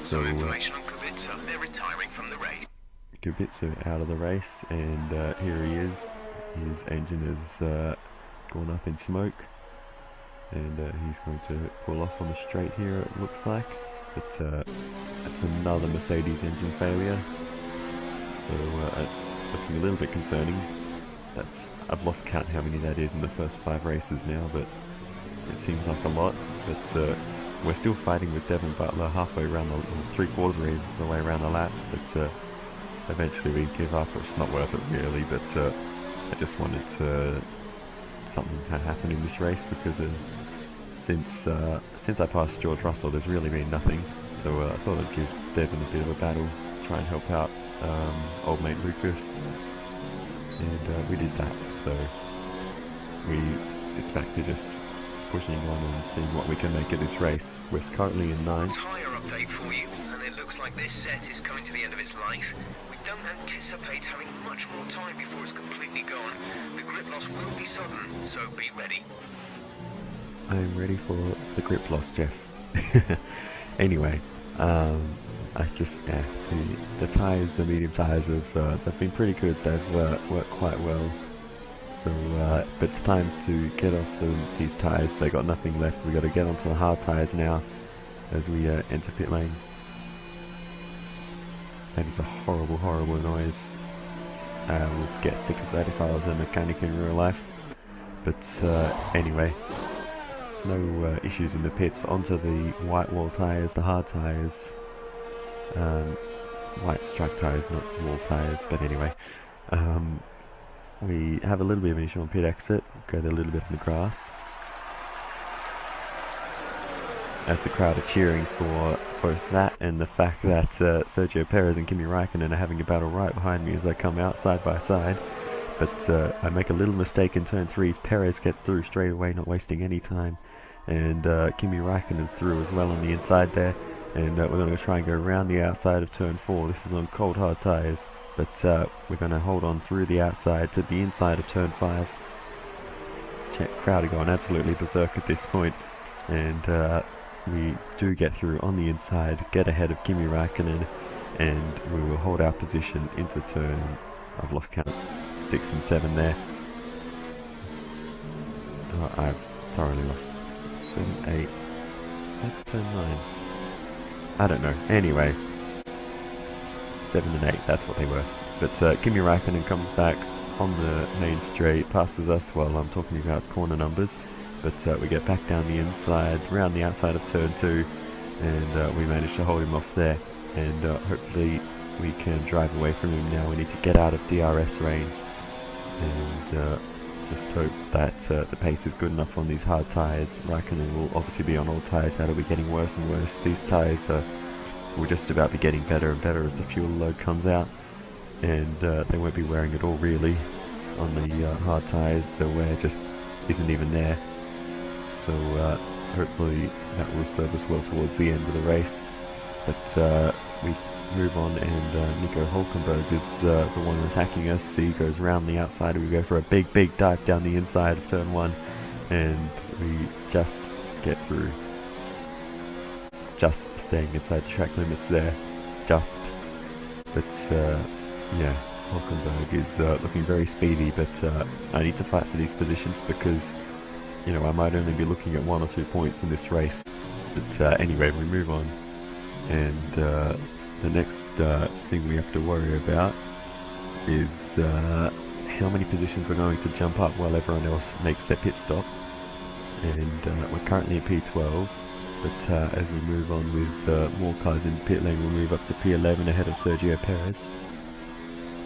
So Some information on Kubica, they're retiring from the race. Kubica out of the race, and here he is. His engine has gone up in smoke, and he's going to pull off on the straight here, it looks like. But that's another Mercedes engine failure, so that's looking a little bit concerning. I've lost count how many that is in the first 5 races now, but it seems like a lot. But we're still fighting with Devon Butler halfway around the, or 3/4 of the way around the lap, but eventually we give up. It's not worth it really, but I just wanted something to happen in this race, because since I passed George Russell, there's really been nothing. So I thought I'd give Devon a bit of a battle, try and help out old mate Lucas, and we did that. So it's back to just pushing on and seeing what we can make of this race. We're currently in 9th. Tyre update for you, and it looks like this set is coming to the end of its life. We don't anticipate having much more time before it's completely gone. The grip loss will be sudden, so be ready. I'm ready for the grip loss, Jeff. Anyway, I just, the tyres, the medium tyres they've been pretty good. They've worked quite well. So, but it's time to get off these tyres. They got nothing left. We got to get onto the hard tyres now as we enter pit lane. That is a horrible, horrible noise. I would get sick of that if I was a mechanic in real life. But anyway, no issues in the pits. Onto the white wall tyres, the hard tyres. White stripe tyres, not wall tyres. But anyway, we have a little bit of an issue on pit exit. Go there a little bit in the grass, as the crowd are cheering for both that and the fact that Sergio Perez and Kimi Raikkonen are having a battle right behind me as I come out side by side. But I make a little mistake in turn 3. Perez gets through straight away, not wasting any time, and Kimi Raikkonen's through as well on the inside there, and we're going to try and go around the outside of turn 4. This is on cold hard tyres, but we're going to hold on through the outside to the inside of turn 5. Crowd are going absolutely berserk at this point, and we do get through on the inside, get ahead of Kimi Raikkonen, and we will hold our position into turn, I've lost count, 6 and 7 there. I've thoroughly lost 7, 8, that's turn 9. I don't know. Anyway, 7 and 8, that's what they were. But Kimi Raikkonen comes back on the main straight, passes us. Well, I'm talking about corner numbers, but we get back down the inside, round the outside of turn 2, and we manage to hold him off there, and hopefully we can drive away from him now. We need to get out of DRS range, and just hope that the pace is good enough on these hard tyres. Raikkonen will obviously be on all tyres. That'll be getting worse and worse. These tyres will just about be getting better and better as the fuel load comes out, and they won't be wearing it all really on the hard tyres. The wear just isn't even there, so hopefully that will serve us well towards the end of the race. But we move on, and Nico Hulkenberg is the one attacking us. He goes round the outside, and we go for a big dive down the inside of turn 1, and we just get through. Just staying inside the track limits there. Just. But yeah, Hulkenberg is looking very speedy, but I need to fight for these positions because, you know, I might only be looking at 1 or 2 points in this race. But anyway, we move on, and the next thing we have to worry about is how many positions we're going to jump up while everyone else makes their pit stop. And we're currently in P12, but as we move on with more cars in pit lane, we'll move up to P11 ahead of Sergio Perez.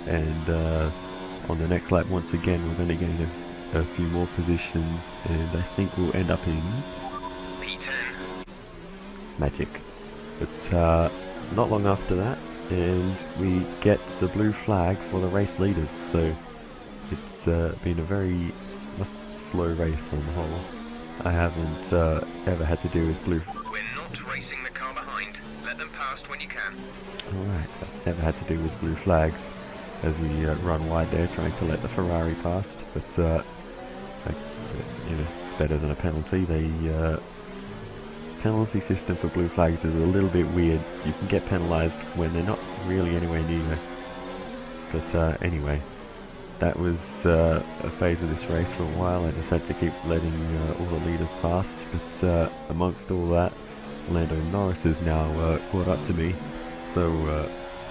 And on the next lap once again we're going to gain a few more positions, and I think we'll end up in P10. magic. But not long after that, and we get the blue flag for the race leaders, so it's been a very slow race on the whole. I haven't ever had to do with blue. We're not racing the car behind. Let them past when you can. Alright, I've never had to do with blue flags as we run wide there, trying to let the Ferrari past, but you know, it's better than a penalty. The penalty system for blue flags is a little bit weird. You can get penalised when they're not really anywhere near. But anyway, that was a phase of this race for a while. I just had to keep letting all the leaders past, but amongst all that, Lando Norris is now caught up to me, so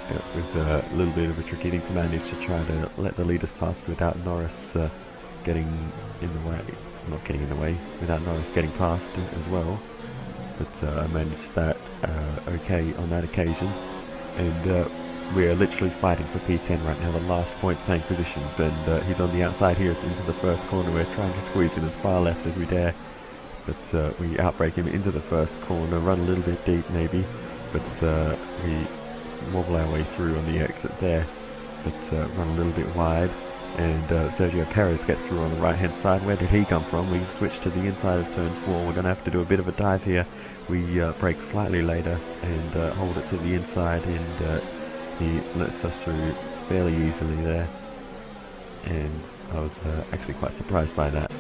it was a little bit of a tricky thing to manage, to try to let the leaders pass without Norris getting in the way. Not getting in the way, without Norris getting past as well. But I managed that okay on that occasion, and we are literally fighting for P10 right now, the last points paying position, and he's on the outside here into the first corner. We're trying to squeeze him as far left as we dare, but we outbrake him into the first corner, run a little bit deep maybe, but we wobble our way through on the exit there, but run a little bit wide, and Sergio Perez gets through on the right hand side. Where did he come from? We switch to the inside of turn 4. We're going to have to do a bit of a dive here. We brake slightly later and hold it to the inside, and he lets us through fairly easily there, and I was actually quite surprised by that.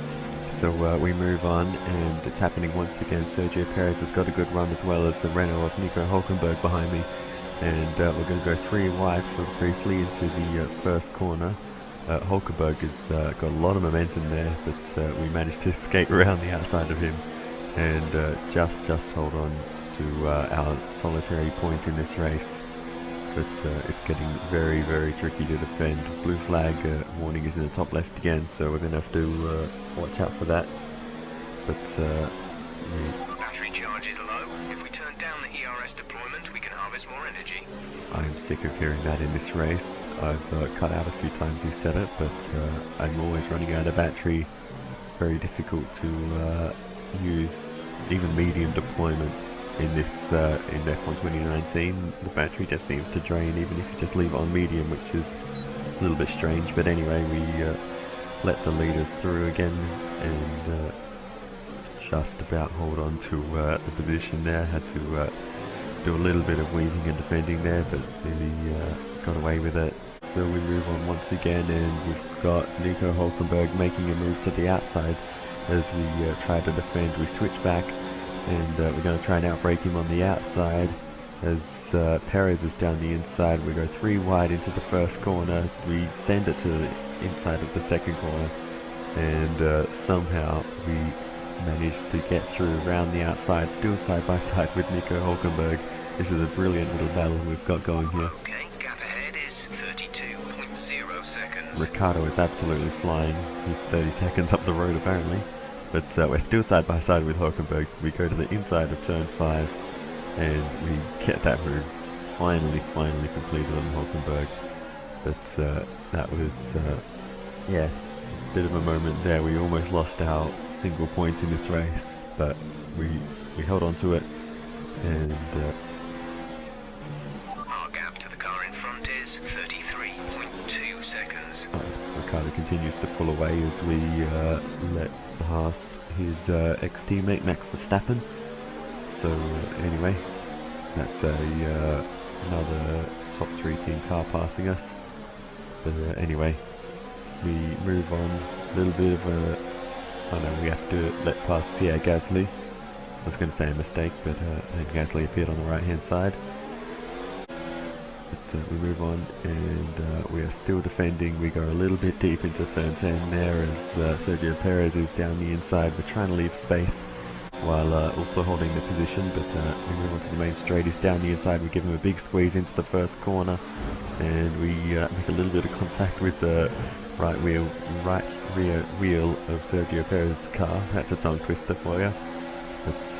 So we move on, and it's happening once again. Sergio Perez has got a good run, as well as the Renault of Nico Hülkenberg behind me, and we're going to go 3 wide for briefly into the first corner. Hülkenberg has got a lot of momentum there, but we managed to skate around the outside of him and just hold on to our solitary point in this race. But it's getting very, very tricky to defend. Blue flag warning is in the top left again, so we're going to have to watch out for that. But Battery charge is low. If we turn down the ERS deployment, we can harvest more energy. I'm sick of hearing that in this race. I've cut out a few times he said it, but I'm always running out of battery. Very difficult to use even medium deployment in this in F1 2019. The battery just seems to drain even if you just leave it on medium, which is a little bit strange. But anyway, we let the leaders through again, and just about hold on to the position there. Had to do a little bit of weaving and defending there, but really got away with it. So we move on once again, and we've got Nico Hülkenberg making a move to the outside as we try to defend. We switch back, and we're going to try and outbrake him on the outside as Perez is down the inside. We go 3 wide into the first corner. We send it to the inside of the second corner, and somehow we managed to get through around the outside, still side by side with Nico Hülkenberg. This is a brilliant little battle we've got going here. Okay, gap ahead is 32.0 seconds. Ricardo is absolutely flying. He's 30 seconds up the road apparently. But we're still side by side with Hülkenberg. We go to the inside of turn 5, and we get that move finally completed on Hülkenberg. But that was, yeah, a bit of a moment there. We almost lost our single point in this race, but we held on to it, and our gap to the car in front is 33.2 seconds. Ricardo continues to pull away as we let past his ex-teammate Max Verstappen. So anyway, that's another top 3 team car passing us. But anyway, we move on. A little bit of a, oh no, we have to let past Pierre Gasly. I was going to say a mistake, but then Gasly appeared on the right hand side. But we move on, and we are still defending. We go a little bit deep into turn 10 there as Sergio Perez is down the inside. We're trying to leave space while also holding the position, but we move on to the main straight. He's down the inside. We give him a big squeeze into the first corner, and we make a little bit of contact with the right rear wheel of Sergio Perez's car. That's a tongue twister for you. But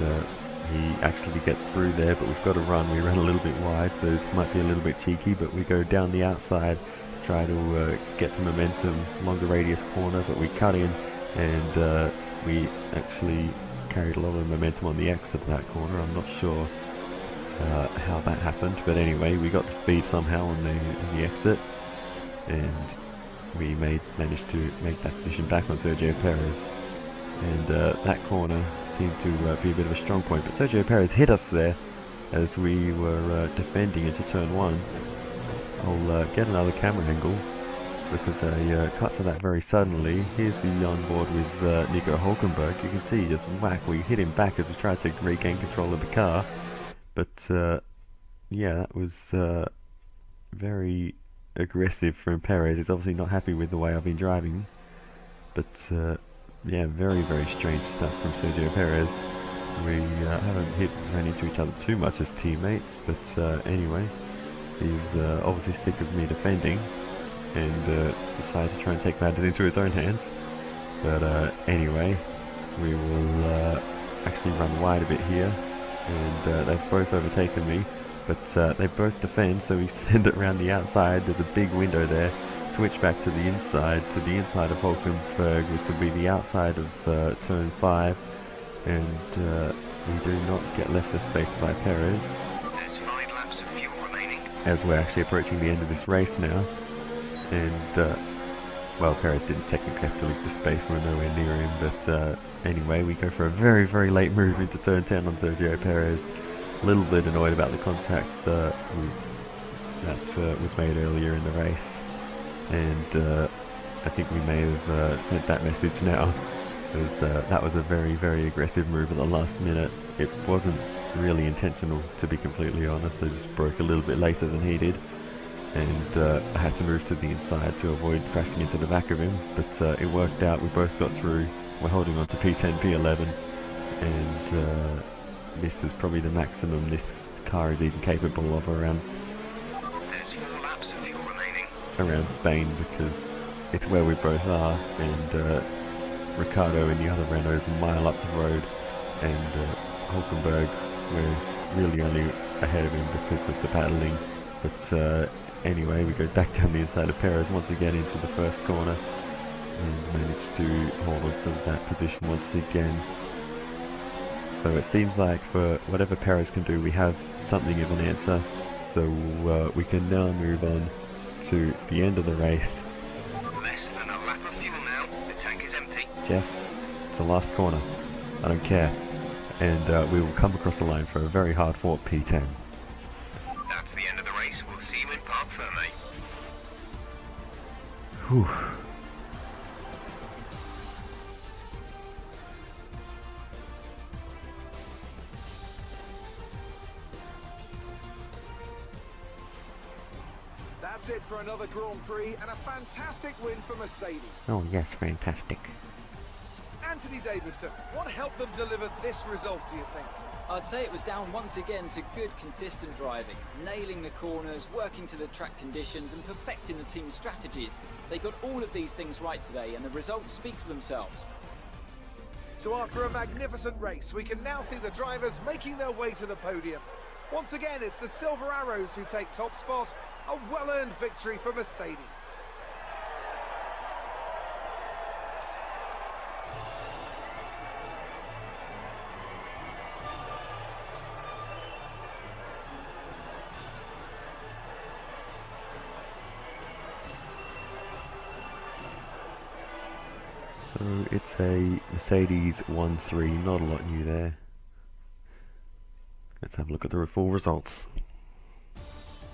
he actually gets through there, but we've got to run. We ran a little bit wide, so this might be a little bit cheeky, but we go down the outside, try to get the momentum along the radius corner, but we cut in and we actually carried a lot of momentum on the exit of that corner. I'm not sure how that happened, but anyway, we got the speed somehow on the exit, and we managed to make that position back on Sergio Perez. And that corner seemed to be a bit of a strong point, but Sergio Perez hit us there as we were defending into turn 1. I'll get another camera angle because I cut to that very suddenly. Here's the onboard with Nico Hulkenberg. You can see just whack, we hit him back as we tried to regain control of the car. But yeah, that was very aggressive from Perez. He's obviously not happy with the way I've been driving. But yeah, very, very strange stuff from Sergio Perez. We haven't ran into each other too much as teammates, but anyway, he's obviously sick of me defending and decided to try and take matters into his own hands. But anyway, we will actually run wide a bit here, and they've both overtaken me, but they both defend, so we send it around the outside. There's a big window there. Switch back to the inside of Hulkenberg, which will be the outside of turn 5, and we do not get left of space by Perez. There's 5 laps of fuel remaining. As we're actually approaching the end of this race now, and well, Perez didn't technically have to leave the space, we're nowhere near him, but anyway, we go for a very, very late move into turn 10 on Sergio Perez. A little bit annoyed about the contacts that was made earlier in the race. And I think we may have sent that message now, because that was a very, very aggressive move at the last minute. It wasn't really intentional, to be completely honest. I just broke a little bit later than he did, and I had to move to the inside to avoid crashing into the back of him, but it worked out. We both got through. We're holding on to P10, P11, and this is probably the maximum this car is even capable of around Spain, because it's where we both are, and Ricardo and the other Renault's a mile up the road, and Hulkenberg was really only ahead of him because of the battling. But anyway, we go back down the inside of Perez once again into the first corner, and managed to hold on to that position once again. So it seems like for whatever Perez can do, we have something of an answer, so we can now move on to the end of the race. Less than a lap of fuel now. The tank is empty. Jeff, it's the last corner. I don't care. And we will come across the line for a very hard-fought P10. That's the end of the race. We'll see you in Parc Fermé. Whew. That's it for another Grand Prix and a fantastic win for Mercedes. Oh yes, fantastic. Anthony Davidson, what helped them deliver this result, do you think? I'd say it was down once again to good, consistent driving, nailing the corners, working to the track conditions and perfecting the team's strategies. They got all of these things right today, and the results speak for themselves. So after a magnificent race, we can now see the drivers making their way to the podium. Once again, it's the Silver Arrows who take top spot, a well-earned victory for Mercedes. So it's a Mercedes 1-3, not a lot new there. Let's have a look at the full results.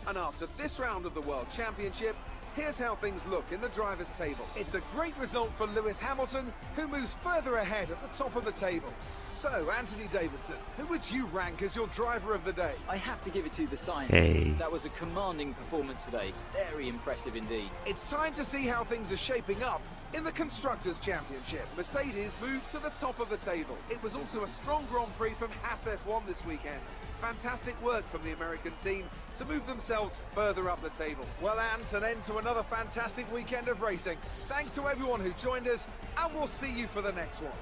And after this round of the World Championship, here's how things look in the drivers' table. It's a great result for Lewis Hamilton, who moves further ahead at the top of the table. So, Anthony Davidson, who would you rank as your driver of the day? I have to give it to the scientist. Hey. That was a commanding performance today. Very impressive indeed. It's time to see how things are shaping up in the Constructors' Championship. Mercedes moved to the top of the table. It was also a strong Grand Prix from Haas F1 this weekend. Fantastic work from the American team to move themselves further up the table. Well, Ant, an end to another fantastic weekend of racing. Thanks to everyone who joined us, and we'll see you for the next one.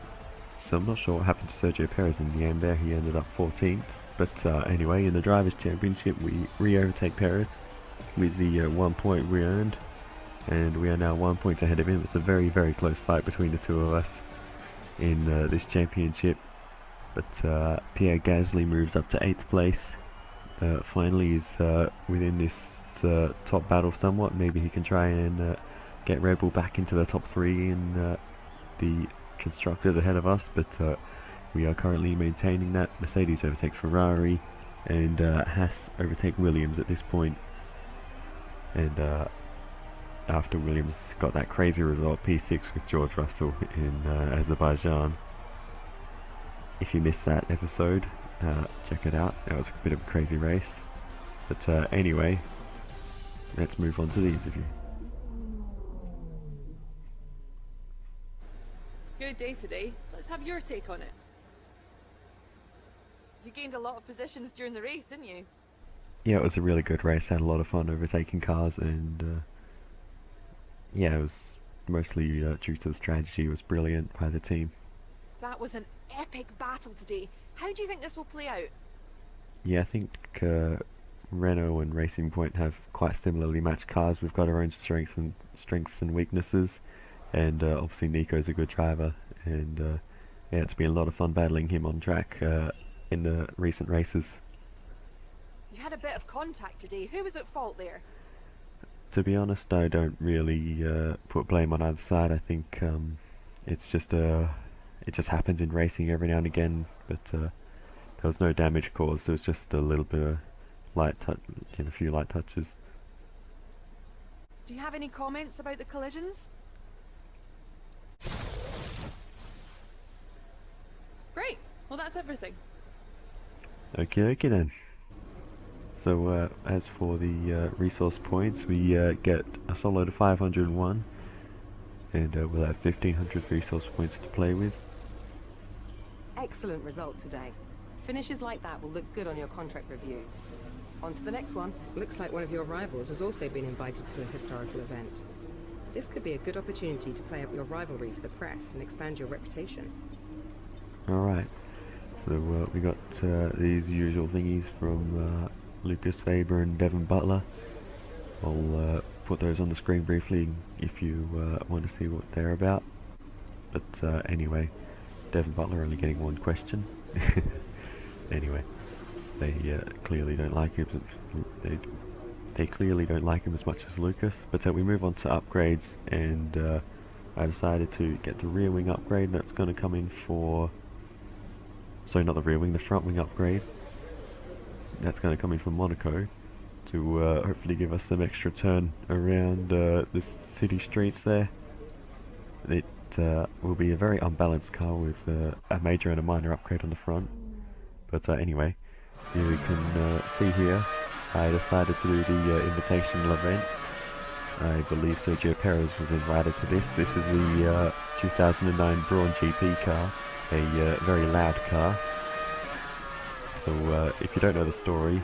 So I'm not sure what happened to Sergio Perez in the end there. He ended up 14th. But anyway, in the Drivers' Championship, we re-overtake Perez with the 1 point we earned. and we are now 1 point ahead of him. It's a very, very close fight between the two of us in this championship. But Pierre Gasly moves up to 8th place. Finally, he's within this top battle somewhat. Maybe he can try and get Red Bull back into the top 3 in the constructors ahead of us, but we are currently maintaining that. Mercedes overtake Ferrari, and Haas overtake Williams at this point. And after Williams got that crazy result, P6 with George Russell in Azerbaijan. If you missed that episode, check it out. That was a bit of a crazy race. But anyway, let's move on to the interview. Good day today. Let's have your take on it. You gained a lot of positions during the race, didn't you? Yeah, it was a really good race. I had a lot of fun overtaking cars, and yeah, it was mostly due to the strategy. It was brilliant by the team. That was an epic battle today. How do you think this will play out? Yeah, I think Renault and Racing Point have quite similarly matched cars. We've got our own strengths and weaknesses, and obviously Nico's a good driver, and yeah, it's been a lot of fun battling him on track in the recent races. You had a bit of contact today. Who was at fault there? To be honest, I don't really put blame on either side. I think it's just it just happens in racing every now and again, but there was no damage caused. There was just a little bit of light touch, a few light touches. Do you have any comments about the collisions? Great. Well, that's everything. Okay then. So as for the resource points, we get a solo to 501, and we'll have 1500 resource points to play with. Excellent result today. Finishes like that will look good on your contract reviews. On to the next one. Looks like one of your rivals has also been invited to a historical event. This could be a good opportunity to play up your rivalry for the press and expand your reputation. Alright, so we got these usual thingies from Lucas Faber and Devin Butler. I'll put those on the screen briefly if you want to see what they're about. But anyway, Devin Butler only getting one question. Anyway, they clearly don't like him. They clearly don't like him as much as Lucas. But we move on to upgrades, and I decided to get the rear wing upgrade. That's going to come in for... Sorry, not the rear wing, the front wing upgrade. That's going to come in from Monaco to hopefully give us some extra turn around the city streets there. It will be a very unbalanced car with a major and a minor upgrade on the front. But anyway, here we can see here, I decided to do the invitational event. I believe Sergio Perez was invited to this. This is the 2009 Brawn GP car, a very loud car. So if you don't know the story,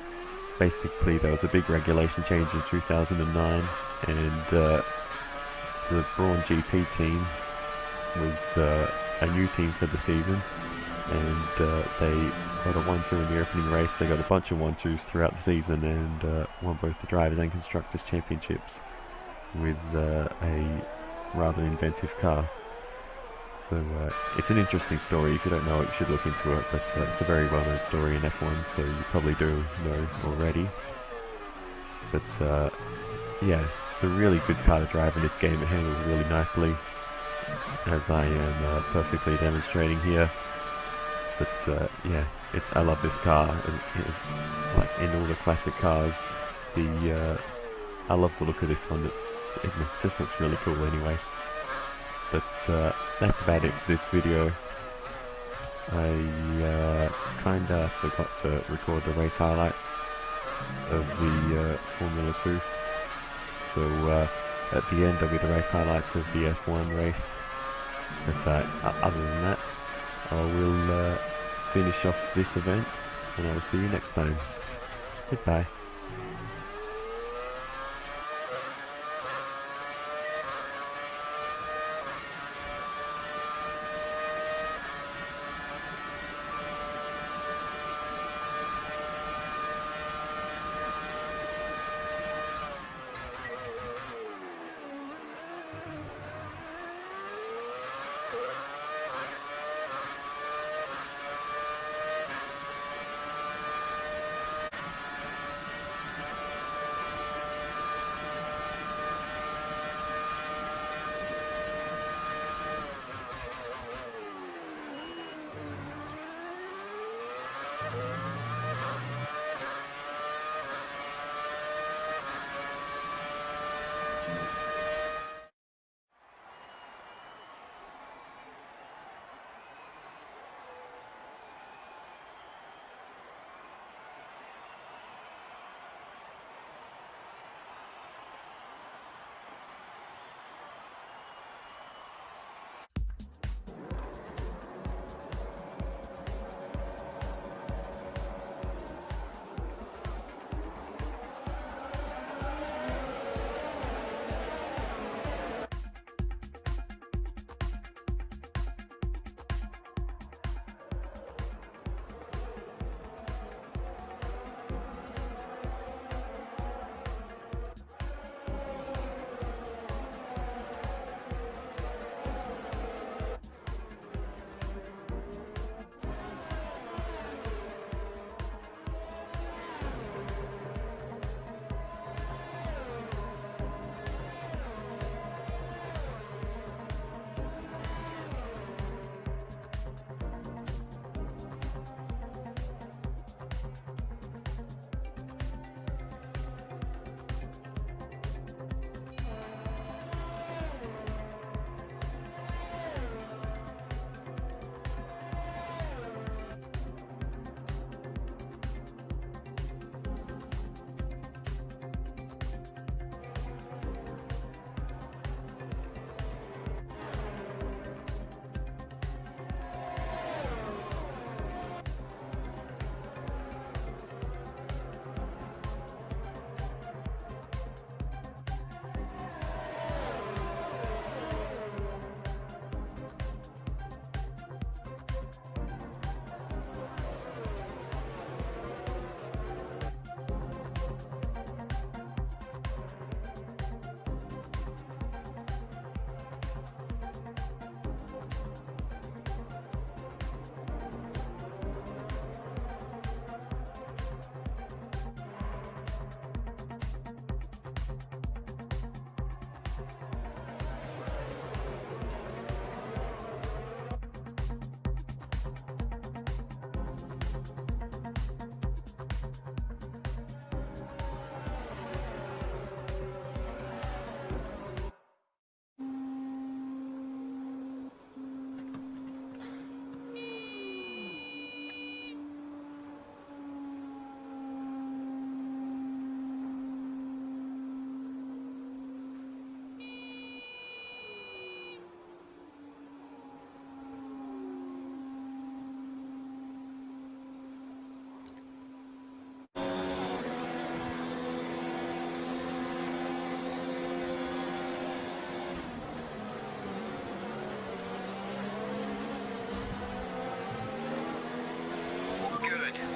basically there was a big regulation change in 2009, and the Brawn GP team was a new team for the season, and they got a 1-2 in the opening race. They got a bunch of 1-2s throughout the season, and won both the Drivers' and Constructors' Championships with a rather inventive car. So it's an interesting story. If you don't know it, you should look into it, but it's a very well-known story in F1, so you probably do know already. But yeah, it's a really good car to drive in this game. It handles really nicely, as I am perfectly demonstrating here. But yeah, I love this car. It is, like in all the classic cars, I love the look of this one. It just looks really cool anyway. But that's about it for this video. I kinda forgot to record the race highlights of the Formula 2. So at the end there'll be the race highlights of the F1 race. But other than that, I will finish off this event, and I will see you next time. Goodbye.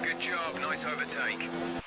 Good job, nice overtake.